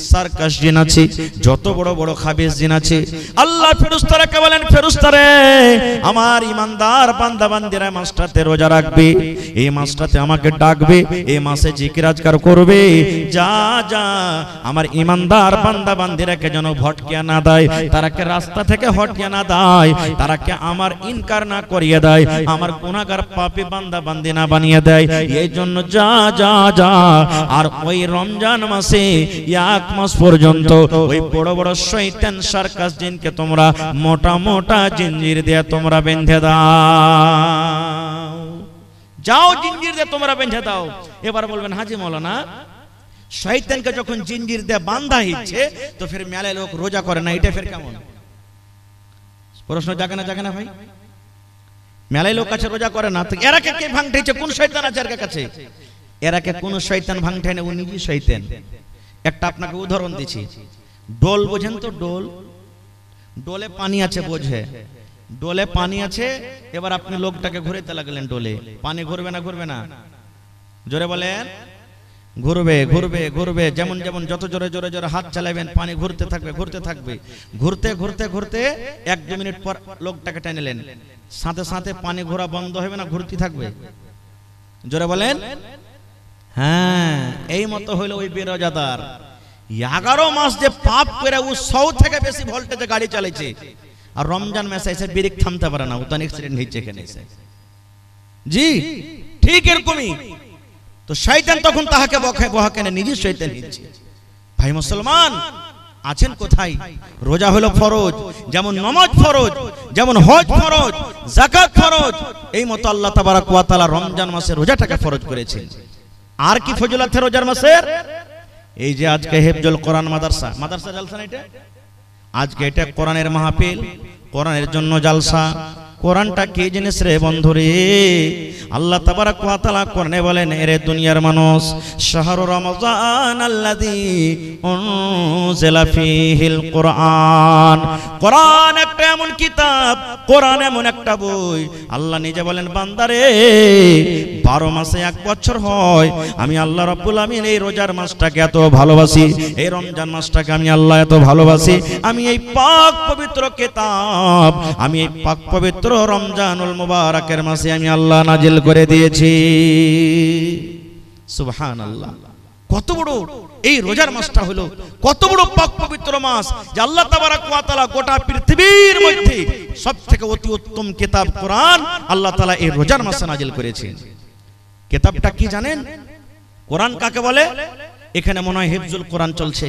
সার্কাস জিন আছে, যত বড় বড় খাবিস জিন আছে, আল্লাহ ফেরেশতাকে বলেন, ফেরেশতারে আমার ঈমানদার বান্দা বান্দীরা মাসটাতে রোজা রাখবে, এই মাসটাতে আমাকে ডাকবে, এই মাসে জিকির আজকার করবে, যা যা আমার ঈমানদার বান্দা বান্দীরাকে যেন ভটকিয়ে না দেয়, তারাকে রাস্তা থেকে হটিয়ে না দেয়, তারাকে আমার ইনকার না করিয়ে দেয়, আমার গুনাহগার পাপী বান্দা বান্দী না বানিয়ে দেয়। এই জন্য যা যা যা। আর ওই রমজান মাসে 1 মাস পর্যন্ত ওই বড় বড় শয়তান সার্কাস জিনকে তোমরা মোটা মোটা জিঞ্জির দিয়ে তোমরা বেঁধে দাও। যাও জিঞ্জির দিয়ে তোমরা বেঁধে দাও। এবার বলবেন, হাজি মাওলানা শয়তানকে যখন জিঞ্জির দিয়ে বাঁধা হচ্ছে, তো ফির মেলায় লোক রোজা করে না, এটা ফির কেমন? প্রশ্ন জাগে না ভাই? মেলায় লোক কাছে রোজা করে না, তো এরাকে কে ভাঙতেছে? কোন শয়তান আছে এর কাছে? এরাকে কোন শয়তান ভাঙতে না, ও নিজেই শয়তান। একটা আপনাকে উদাহরণ দিচ্ছি, ডোল বোঝেন তো? ডোল, ডোলে পানি আছে, বোঝে? ডোলে পানি আছে, এবার আপনি লোকটাকে ঘুরাইতে লাগলেন, ডোলে পানি ঘুরবে না? ঘুরবে না? জোরে বলেন। ঘুরবে ঘুরবে ঘুরবে। যেমন যেমন যত জোরে জোরে জোরে হাত চালাবেন, পানি ঘুরতে থাকবে ঘুরতে থাকবে। ঘুরতে ঘুরতে ঘুরতে 1-2 মিনিট পর লোকটাকে টেনেলেন, সাথে সাথে পানি ঘোরা বন্ধ হবে না? ঘুরতে থাকবে? জোরে বলেন। হ্যাঁ, এই মতো হইলো ওই বেরোজাদার। 11 মাস যে পাপ করে ও 100 থেকে বেশি ভোল্টেজে গাড়ি চালাইছে, আর রমজান মাসে এসে ব্রেক থামতে পারে না, ও তো অ্যাক্সিডেন্ট হয়েছে এখানে এসে। জি ঠিক এরকমই। তো শয়তান তখন তাহাকে বহাকে না, নিজে শয়তান হচ্ছে। ভাই মুসলমান আছেন কোথায়? রোজা হলো ফরজ, যেমন নামাজ ফরজ, যেমন হজ ফরজ, যাকাত ফরজ, এই মতো আল্লাহ তাবারক ওয়া তাআলা রমজান মাসে রোজাটাকে ফরজ করেছেন। আর কি ফজিলত রোজার মাসের? এই যে আজকে হেফজুল কোরআন মাদ্রাসা জালসা না এটা, আজকে এটা কোরআনের মাহফিল, কোরআনের জন্য জালসা। কোরআনটা কি জিনিস রে বন্ধুরে? আল্লাহ তাবারাক ওয়া তাআলা কোরআনে বলেন, এরে দুনিয়ার মানুষ, শাহরু রমজান আল্লাযী উনজিলা ফীহিল কোরআন। কোরআন একটা এমন কিতাব, কোরআন এমন একটা বই। আল্লাহ নিজে বলেন, বান্দারে 12 মাসে 1 বছর হয়, আমি আল্লাহ রাব্বুল আমিন এই রোজার মাসটাকে এত ভালোবাসি, এই রমজান মাসটাকে আমি আল্লাহ এত ভালোবাসি, আমি এই পাক পবিত্র কিতাব, আমি এই পাক পবিত্র রমজানুল মুবারাকের মাসে আমি আল্লাহ নাজিল করে দিয়েছি। সুবহানাল্লাহ। কত বড় এই রোজার মাসটা হলো, কত বড় পাক পবিত্র মাস যে আল্লাহ তাবারাক ওয়া তাআলা গোটা পৃথিবীর মধ্যে সবথেকে অতি উত্তম কিতাব কোরআন আল্লাহ তাআলা এই রোজার মাসে নাজিল করেছেন। কিতাবটা কি জানেন? কোরআন কাকে বলে? এখানে মনে হয় হিফজুল কোরআন চলছে।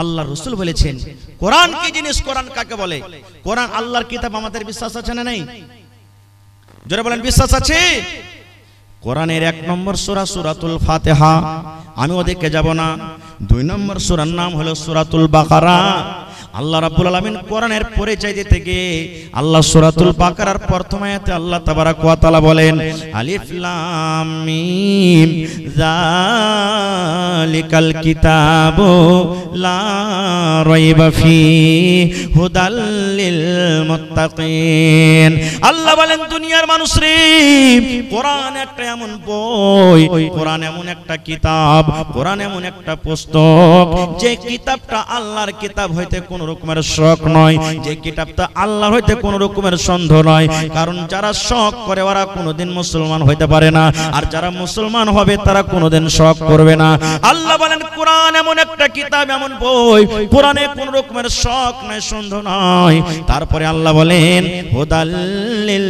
আল্লাহ রাসূল বলেছেন কোরআন কি জিনিস, কোরআন কাকে বলে? কোরআন আল্লাহর কিতাব। আমাদের বিশ্বাস আছে না নাই? জোরে বলেন, বিশ্বাস আছে? কোরআনের 1 নম্বর সূরা সূরাতুল ফাতিহা, আমি ওদিকে যাব না। 2 নম্বর সূরার নাম হলো সূরাতুল বাকারা। আল্লাহ রাব্বুল আলামিন কোরআনের পরিচয় দিতে গিয়ে আল্লাহ সূরাতুল বাকারার প্রথম আয়াতে আল্লাহ তাবারাক ওয়া তাআলা বলেন, আলিফ লাম মিম যালিকাল কিতাবু লা রাইবা ফীহি হুদাল লিল মুত্তাকিন। আল্লাহ বলেন, দুনিয়ার মানুষ রে, কোরআন একটা এমন বই, কোরআন এমন একটা কিতাব, কোরআন এমন একটা পুস্তক যে কিতাবটা আল্লাহর কিতাব হইতে কোন রকমের শক নয়, যে কিতাবটা আল্লাহর হইতে কোন রকমের সন্দেহ নয়। কারণ যারা শক করে ওরা কোনোদিন মুসলমান হইতে পারে না, আর যারা মুসলমান হবে তারা কোনোদিন শক করবে না। আল্লাহ বলেন কোরআন এমন একটা কিতাব, এমন বই, কোরআনে কোন রকমের শক নাই, সন্দেহ নাই। তারপরে আল্লাহ বলেন হুদাল লিল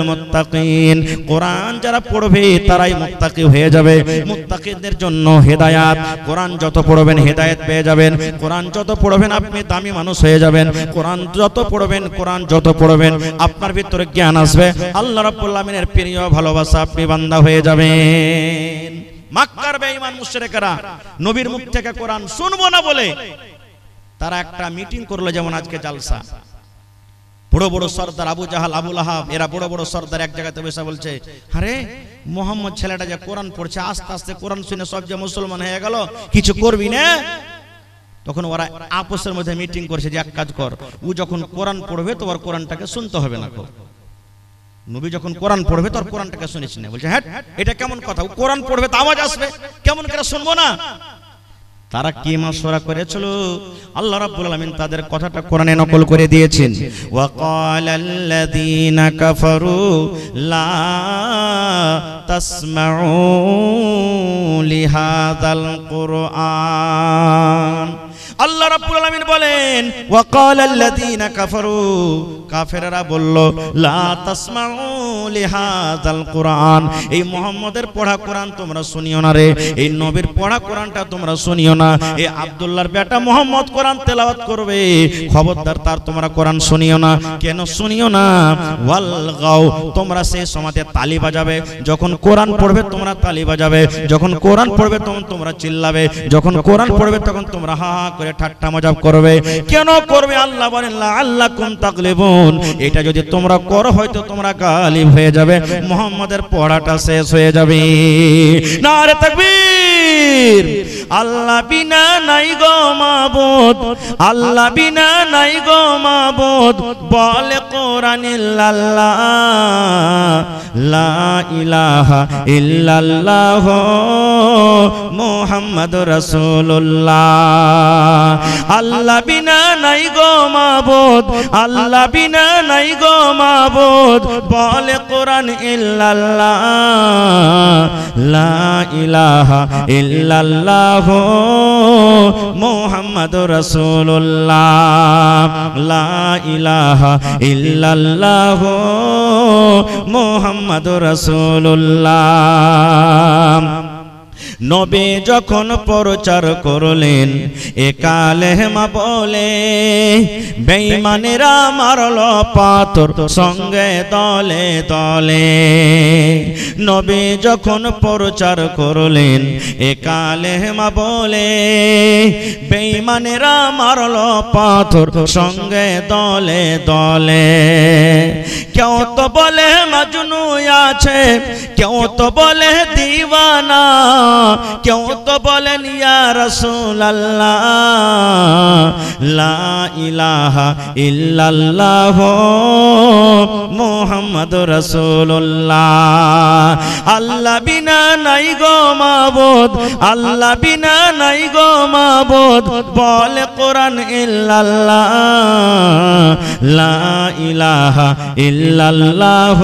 মুত্তাকিন, কোরআন যারা পড়বে তারাই মুত্তাকি হয়ে যাবে। মুত্তাকিদের জন্য হেদায়েত, কোরআন যত পড়বেন হেদায়েত পেয়ে যাবেন। কোরআন যত পড়বেন আপনি দামি মানুষ হয়ে যাবেন। কোরআন যত পড়বেন, কোরআন যত পড়বেন আপনার ভিতরে জ্ঞান আসবে, আল্লাহ রাব্বুল আমিনের প্রিয় ভালোবাসা আপনি বান্দা হয়ে যাবেন। মক্কার বেঈমান মুশরিকরা নবীর মুখ থেকে কোরআন শুনবো না বলে তারা একটা মিটিং করলো, যেমন আজকে জালসা। বড় বড় সর্দার আবু জাহাল, আবু লাহাব, এরা বড় বড় সর্দার এক জায়গাতে বসে বলছে, আরে মোহাম্মদ ছেলেটা যে কোরআন পড়ছে, আস্তে আস্তে কোরআন শুনে সব যে মুসলমান হয়ে গেল, কিছু করবি না? তখন ওরা আপসের মধ্যে মিটিং করছে যে এক কাজ কর, ও যখন কোরআন পড়বে তো ওর কোরআনটাকে শুনতে হবে না। নবী যখন কোরআন পড়বে তোর কোরআনটাকে শুনিস না। বলছে হ্যাঁ, এটা কেমন কথা? ও কোরআন পড়বে তো আওয়াজ আসবে, কেমন করে শুনবো না? তারা কি মাশওয়ারা করেছিল, আল্লাহ রাব্বুল আলামিন তাদের কথাটা কোরআনে নকল করে দিয়েছেন। ওয়া ক্বালাল্লাযীনা কাফারু লা তাসমাউ লিহাযাল কুরআন। আল্লাহ রাব্বুল আলামিন বলেন ওয়া ক্বালাল্লাযীনা কাফারু, কাফেররা বলল লা তাসমাউ লিহাযাল কুরআন, এই মুহাম্মাদের পড়া কোরআন তোমরা শুনিও না রে, এই নবীর পড়া কোরআনটা তোমরা শুনিও না। এই আব্দুল্লাহর বেটা মুহাম্মদ কোরআন তেলাওয়াত করবে, খবরদার তার তোমরা কোরআন শুনিও না। কেন শুনিও না? ওয়াল গাও, তোমরা সেই সময়তে তালি বাজাবে, যখন কোরআন পড়বে তোমরা তালি বাজাবে, যখন কোরআন পড়বে তখন তোমরা চিল্লাবে, যখন কোরআন পড়বে তখন তোমরা হা হা করে ঠাট্টা মজাক করবে। কেন করবে? আল্লাহ বলেন লাআল্লাকুম তাগলিবুন, এটা যদি তোমরা করো হয়তো তোমরা গালিব হয়ে যাবে, মুহাম্মাদের পড়াটা শেষ হয়ে যাবে। নারে তাকবীর। আল্লাহ বিনা নাই গো মাবুদ, আল্লাহ বিনা নাই গো মাবুদ, বলে কোরআন ইল্লাল্লাহ, লা ইলাহা ইল্লাল্লাহ মুহাম্মাদুর রাসূলুল্লাহ। আল্লাহ বিনা নাই গো মাবুদ, আল্লাহ বিনা নাই গো মাবুদ, বলে কোরআন ইল্লাল্লাহ, লা ইলাহা ইল্লাল্লাহ মুহাম্মাদুর রাসূলুল্লাহ, লা ইলাহা ইল্লাল্লাহ মুহাম্মাদুর রাসূলুল্লাহ। নবী যখন প্রচার করলেন এ কালেমা বলে, বেঈমানেরা মারলো পাথর সঙ্গে দলে দলে। নবী যখন প্রচার করলেন এ কালেমা বলে, বেঈমানেরা মারলো পাথর সঙ্গে দলে দলে। কেউ তো বলে মাজনু আছে, কেউ তো বলে দিওয়ানা, কেউ তো বলেন ইয়া রাসূলুল্লাহ লা ইলাহা ইল্লাল্লাহ মুহাম্মাদুর রাসূলুল্লাহ। আল্লাহ বিনা নাই গো মাবুদ, আল্লাহ বিনা নাই গো মাবুদ, বলে কোরআন ইল্লাল্লাহ লা ইলাহা ইল্লাল্লাহ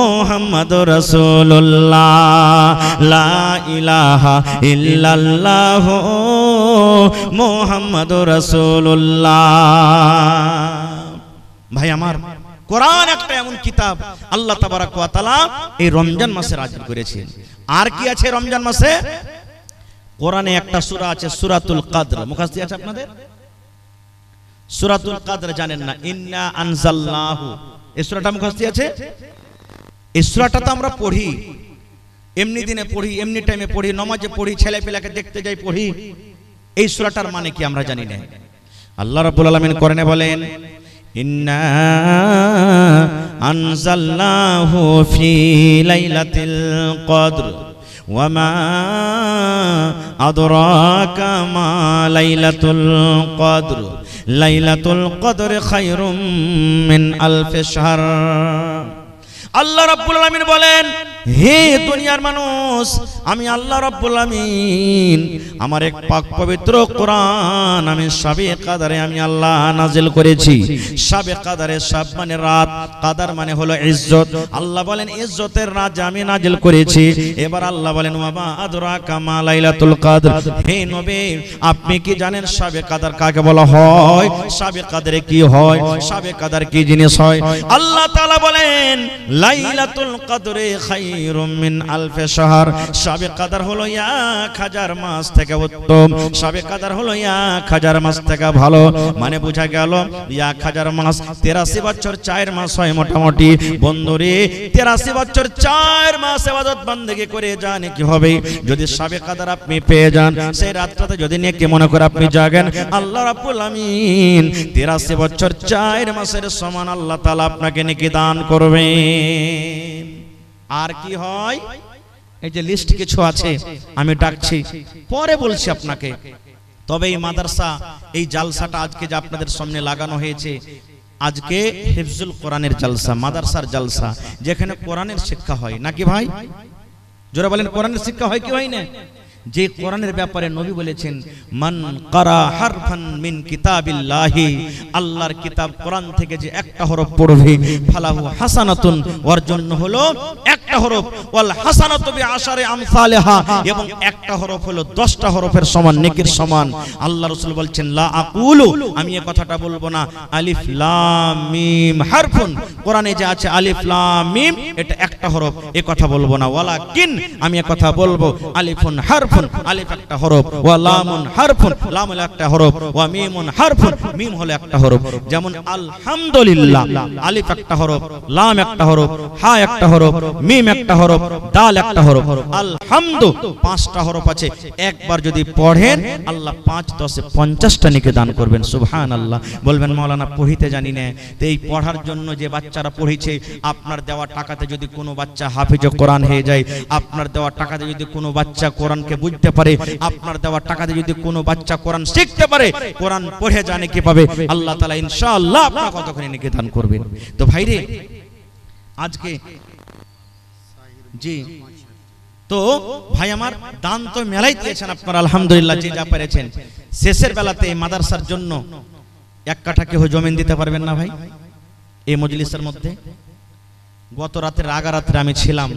মুহাম্মাদুর রাসূলুল্লাহ লা ইলাহা ইল্লাল্লাহ মুহাম্মাদুর রাসূলুল্লাহ। ভাই আমার, কোরআন একটা এমন কিতাব আল্লাহ তাবারাক ওয়া তাআলা এই রমজান মাসে নাযিল করেছেন। আর কি আছে রমজান মাসে? কোরআনে একটা সূরা আছে সূরাতুল কদর, মুখস্থ আছে আপনাদের? সূরাতুল কদর জানেন না? ইন্না আনজালনাহু, এই সূরাটা মুখস্থ আছে? এই সূরাটা তো আমরা পড়ি, এমনি দিনে পড়ি, এমনি টাইমে পড়ি, নামাজে পড়ি, ছেলেপেলাকে দেখতে যাই পড়ি। এই সূরাটার মানে কি আমরা জানি না। আল্লাহ রাব্বুল আলামিন কোরআনে বলেন ইন্না আনজালনাহু ফি লাইলাতিল কদর ওয়া মা আদরাকা মা লাইলাতুল কদর লাইলাতুল কদর খায়রুম মিন আলফি শাহর। আল্লাহ রাব্বুল আলামিন বলেন, হে দুনিয়ার মানুষ, আমি আল্লাহ রাব্বুল আলামিন আমার এক পাক পবিত্র কোরআন আমি শাবে কদরে আমি আল্লাহ নাজিল করেছি। শাবে কদরে, শাব মানে রাত, কদর মানে হলো ইজ্জত। আল্লাহ বলেন ইজ্জতের রাত আমি নাজিল করেছি। এবার আল্লাহ বলেন ওয়া মা আদরাকা মা লাইলাতুল কদর, হে নবী আপনি কি জানেন শাবে কদর কাকে বলা হয়? শাবে কদরে কি হয়? শাবে কদর কি জিনিস হয়? আল্লাহ তাআলা বলেন লাইলাতুল কদরে খায়রুম মিন আলফি শাহর, শাবে কদর হলো 1000 মাস থেকে উত্তম, শাবে কদর হলো 1000 মাস থেকে ভালো। মানে বোঝা গেল 1000 মাস 83 বছর 4 মাস হয় মোটামুটি। বন্ধুরে 83 বছর 4 মাস ইবাদত বندگی করে জানে কি হবে যদি শাবে কদর আপনি পেয়ে যান। সেই রাতটাতে যদি নেকি মনে করে আপনি জাগেন, আল্লাহ রাব্বুল আমিন 83 বছর 4 মাসের সমান আল্লাহ তাআলা আপনাকে নেকি দান করবেন। আর কি হয়? এই যে লিস্ট কিছু আছে আমি ডাকছি, পরে বলছি আপনাকে। তবে এই মাদ্রাসা, এই জালসাটা আজকে যে আপনাদের সামনে লাগানো হয়েছে, আজকে হিফজুল কোরআনের জালসা, মাদ্রাসার জালসা, যেখানে কোরআনের শিক্ষা হয় নাকি ভাই? জোরে বলেন, কোরআনের শিক্ষা হয় কি হয় না? যে কোরআনের ব্যাপারে নবী বলেছেন মান কারা হারফান মিন কিতাবিল্লাহি, আল্লাহর কিতাব কোরআন থেকে যে একটা হরফ পড়বে ফালাহু হাসানাতুন, ওর জন্য হলো একটা হরফ, ওয়াল হাসানাতু বিআশারি আমসালিহা, এবং একটা হরফ হলো 10টা হরফের সমান, নেকির সমান। আল্লাহ রাসূল বলছেন লা আকুলু, আমি এই কথাটা বলবো না আলিফ লাম মিম হারফুন, কোরআনে যে আছে আলিফ লাম মিম এটা একটা হরফ, এই কথা বলবো না। ওয়ালাকিন, আমি এই কথা বলবো আলিফুন হারফুন, আলিফ একটা হরফ, ওয়া লামুন হারফুন, লাম হলো একটা হরফ, ওয়া মিমুন হারফুন, মিম হলো একটা হরফ। যেমন আলহামদুলিল্লাহ, আলিফ একটা হরফ, লাম একটা হরফ, হা একটা হরফ, মিম একটা হরফ, দাল একটা হরফ। আলহামদু 5টা হরফ আছে, একবার যদি পড়েন আল্লাহ 5 10 50টা নেকি দান করবেন। সুবহানাল্লাহ। বলবেন মাওলানা পড়িতে জানি না, তো এই পড়ার জন্য যে বাচ্চারা পড়িছে, আপনার দেওয়া টাকাতে যদি কোনো বাচ্চা হাফেজ কোরআন হয়ে যায়, আপনার দেওয়া টাকাতে যদি কোনো বাচ্চা কোরআনকে বুঝতে পারে, আপনার দেওয়া টাকাতে যদি কোনো বাচ্চা কোরআন শিখতে পারে, কোরআন পড়ে জানে কি পাবে, আল্লাহ তাআলা ইনশাআল্লাহ আপনাকে কতখানি নেকি দান করবেন। তো ভাইরে আজকে জি, তো ভাই আমার দান তো মেলাই দিয়েছেন আপনারা আলহামদুলিল্লাহ, যে যা পেরেছেন। শেষের বেলাতে এই মাদ্রাসার জন্য 1 কাঠা কেউ জমিন দিতে পারবেন না ভাই এই মজলিসের মধ্যে? গত রাতের আগা রাত্রে আমি ছিলাম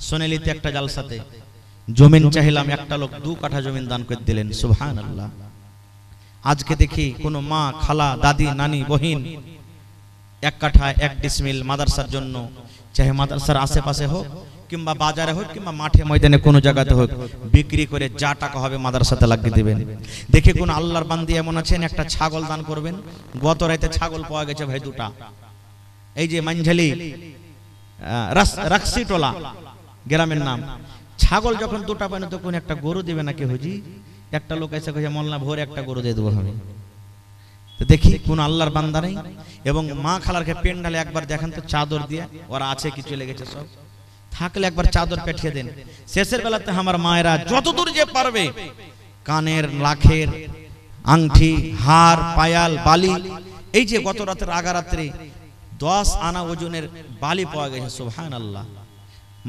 সোনালিতে একটা জালসাতে, জমিন চাইলাম, একটা লোক 2 কাঠা জমিন দান করে দিলেন। সুবহানাল্লাহ। আজকে দেখি কোনো মা, খালা, দাদি, নানি, বহিন 1 কাঠা 1 ডিসমিল মাদ্রাসার জন্য, চাহে মাদ্রাসার আশেপাশে হোক কিংবা বাজারে হোক কিংবা মাঠে ময়দানে কোনো জায়গাতে হোক বিক্রি করে যা টাকা হবে মাদ্রাসাতে লাগিয়ে দিবেন। দেখে কোন আল্লাহর বান্দি এমন আছেন একটা ছাগল দান করবেন। গত রাতে ছাগল পাওয়া গেছে ভাই দুটা, এই যে মানঝালি রাক্সিটোলা গ্রামের নাম। ছাগল যখন দুটা পান তখন একটা গরু দিবে নাকি হুজি? একটা লোক এসে কইছে মোল্লা ভোরে একটা গরু দিয়ে দেবো আমি। তো দেখি কোন আল্লাহর বান্দা নেই। এবং মা খালারকে পেন্ডালে একবার দেখেন তো চাদর দিয়ে, ওরা আছে কি চলে গেছে সব, থাকলে একবার চাদর পেঠিয়ে দেন। শেষের বেলাতে আমার মায়েরা যতদূর যে পারবে কানের লাখের আংটি হার পায়াল বালি, এই যে গত রাতের আগা রাত্রে 10 আনা ওজনের বালি পাওয়া গেছে সুবহানাল্লাহ।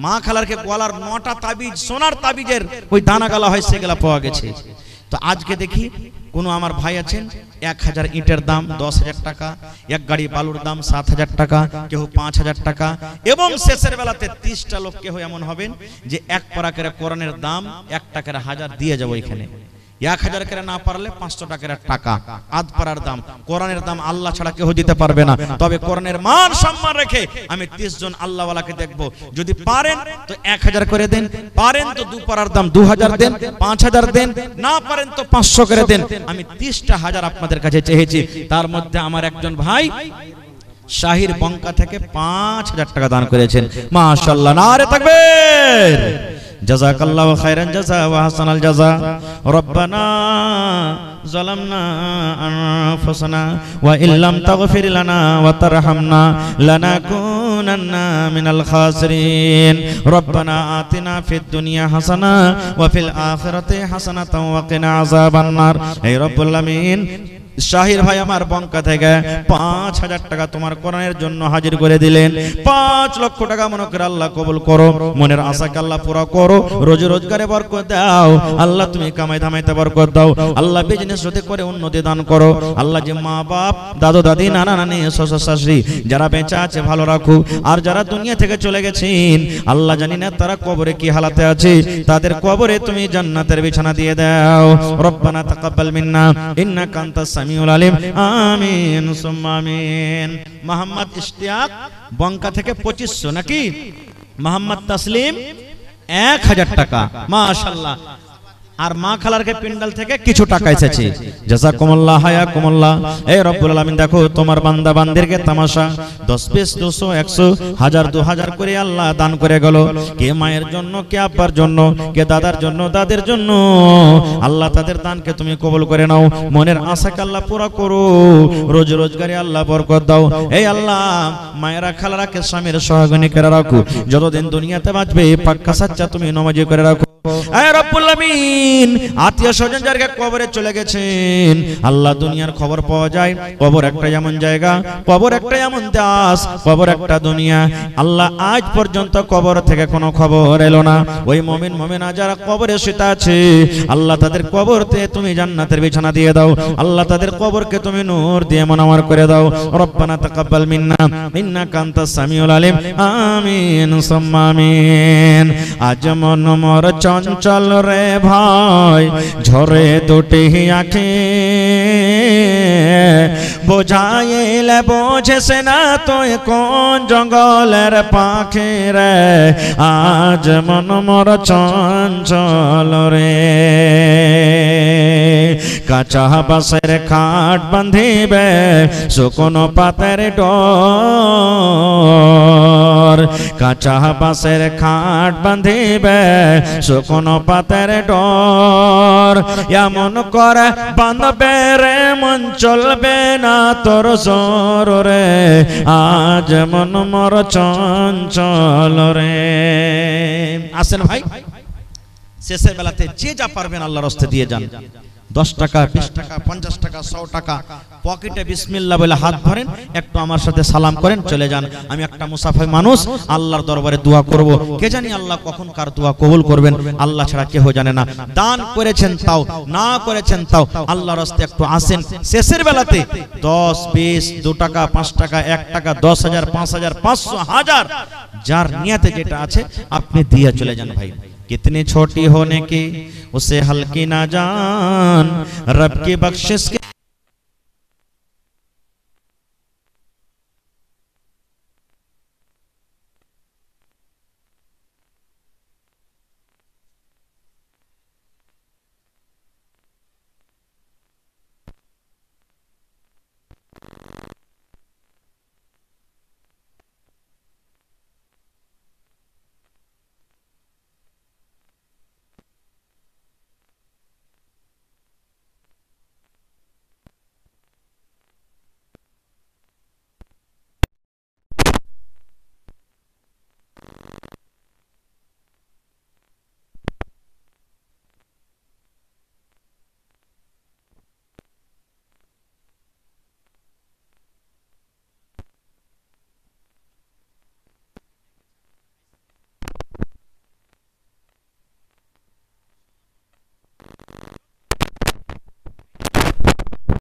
মা খালারকে গলার 9টা তাবিজ সোনার তাবিজের ওই দানা গালা হয় সেগুলা পাওয়া গেছে। তো আজকে দেখি কোন আমার ভাই আছেন 1000 ইটের দাম 10,000 টাকা, এক গাড়ি বালুর দাম 7,000 টাকা, কেউ 5,000 টাকা। এবং শেষের বেলাতে 30টা লোক কেউ এমন হবেন যে এক পারা করে কোরআনের দাম 1 টাকার 1000 দিয়ে যাবো এখানে। 1000 করে না পারলে 500 টাকার টাকা আধ পারার দাম। কোরআনের দাম আল্লাহ ছাড়া কেউ দিতে পারবে না। তবে কোরআনের মান সম্মান রেখে আমি 30 জন আল্লাহওয়ালাকে দেখব, যদি পারেন তো 1000 করে দেন, পারেন তো 2 পারার দাম 2000 দেন, 5000 দেন, না পারেন তো 500 করে দেন। আমি 30টা হাজার আপনাদের কাছে চেয়েছি। তার মধ্যে আমার একজন ভাই শাহির বঙ্কা থেকে 5000 টাকা দান করেছেন। মাশাআল্লাহ, নারে তাকবীর। জাযাকাল্লাহু খাইরান জাযা ওয়া হাসানাল জাযা। রব্বানা যালামনা আনফুসানা ওয়া ইল্লাম তাগফির লানা ওয়া তারহামনা লানাকুনান্না মিনাল খাসিরিন। রব্বানা আতিনা ফিদ দুনিয়া হাসানা ওয়া ফিল আখিরাতি হাসানাতাও ওয়া কিনা আযাবান নার। হে রব্বুল আমিন, শাহির ভাই আমার বঙ্কা থেকে 5000 টাকা তোমার কোরআনের জন্য হাজির করে দিলেন। 5 লক্ষ টাকা মনে করে আল্লাহ কবুল করো, মনের আশাকে আল্লাহ পুরা করো, রোজি রোজগারে বরকত দাও আল্লাহ, তুমি কামাই ধামাইতে বরকত দাও আল্লাহ, বিজনেস হতে করে উন্নতি দান করো আল্লাহ। যে মা বাপ দাদু দাদি নানা নানি শ্বশুর শাশুড়ি যারা বেঁচে আছে ভালো রাখো, আর যারা দুনিয়া থেকে চলে গেছেন আল্লাহ জানি না তারা কবরে কি হালাতে আছে, তাদের কবরে তুমি জান্নাতের বিছানা দিয়ে দাও। রব্বানা তাকাব্বাল মিন্না ইন্নাকা আনতাস সামিউল আলিম। আমিন সুম্মা আমিন। মোহাম্মদ ইশতিয়াক বঙ্কা থেকে 2500 নাকি? মোহাম্মদ তাসলিম 1000 টাকা, মাশাআল্লাহ। আর মা খালারকে পিন্ডাল থেকে কিছু টাকা এসেছে। জাযাকুমুল্লাহ হায়াকুমুল্লাহ। হে রব্বুল আলামিন, দেখো তোমার বান্দা বান্দিরকে তামাশা 10 20 200 100 1000 2000 করে আল্লাহ দান করে গেল। কে মায়ের জন্য, কে আব্বার জন্য, কে দাদার জন্য, দাদের জন্য। আল্লাহ তাদের দানকে তুমি কবুল করে নাও, মনের আশাকে আল্লাহ পুরা করো, রোজি রোজগারে আল্লাহ বরকত দাও। এই আল্লাহ মায়েরা খালারাকে স্বামীর সহগণী করে রাখো, যতদিন দুনিয়াতে বাঁচবে পাক্কা সাচ্চা তুমি নামাজি করে রাখো। হে রব্বুল আমিন, আত্মীয় স্বজন যারা কবরে চলে গেছেন আল্লাহ, দুনিয়ার খবর পাওয়া যায় কবর একটা এমন জায়গা, কবর একটা এমন দাস, কবর একটা দুনিয়া। আল্লাহ আজ পর্যন্ত কবর থেকে কোনো খবর এলো না। ওই মুমিন মুমিনা যারা কবরে শুয়ে আছে আল্লাহ, তাদের কবরতে তুমি জান্নাতের বিছানা দিয়ে দাও আল্লাহ, তাদের কবরকে তুমি নূর দিয়ে মুনাওয়ার করে দাও। রব্বানা তাকাব্বাল মিন্না ইন্নাকা আনতাস সামিউল আলিম। আমিন সুম্মা আমিন। আজ মন মোর চঞ্চল রে ভাই, ঝরে দুটি আঁখি, বোঝাইলে বোঝেছে না তুই কোন জঙ্গলের পাখি রে। আজ মন মোর চঞ্চল রে, কাঁচা বাঁশের খাট বাঁধিবে শুকনো পাতের ডোর, কাঁচা বাঁশের খাট বাঁধিবে শুকনো পাতের ডোর। এমন করে বাঁধবে রে মন চলবে না তোর জোর রে। আজ মন মোর চঞ্চল রে। আসেন ভাই, শেষের বেলাতে যে যা পারবেন আল্লাহর রাস্তায় দিয়ে যান। 10 টাকা 20 টাকা 50 টাকা 100 টাকা পকেটে বিসমিল্লাহ বলে হাত ভরেন, একটু আমার সাথে সালাম করেন, চলে যান। আমি একটা মুসাফির মানুষ, আল্লাহর দরবারে দোয়া করব। কে জানি আল্লাহ কখন কার দোয়া কবুল করবেন, আল্লাহ ছাড়া কেউ জানে না। দান করেছেন তাও, না করেছেন তাও, আল্লাহর রাস্তায় একটু আসেন। শেষের বেলাতে 10 20 2 টাকা 5 টাকা 1 টাকা 10,000 5,000 500 1000 যার নিয়তে যেটা আছে আপনি দিয়ে চলে যান ভাই। कितनी छोटी होने की उसे हल्की ना जान, रब की बख्शिश के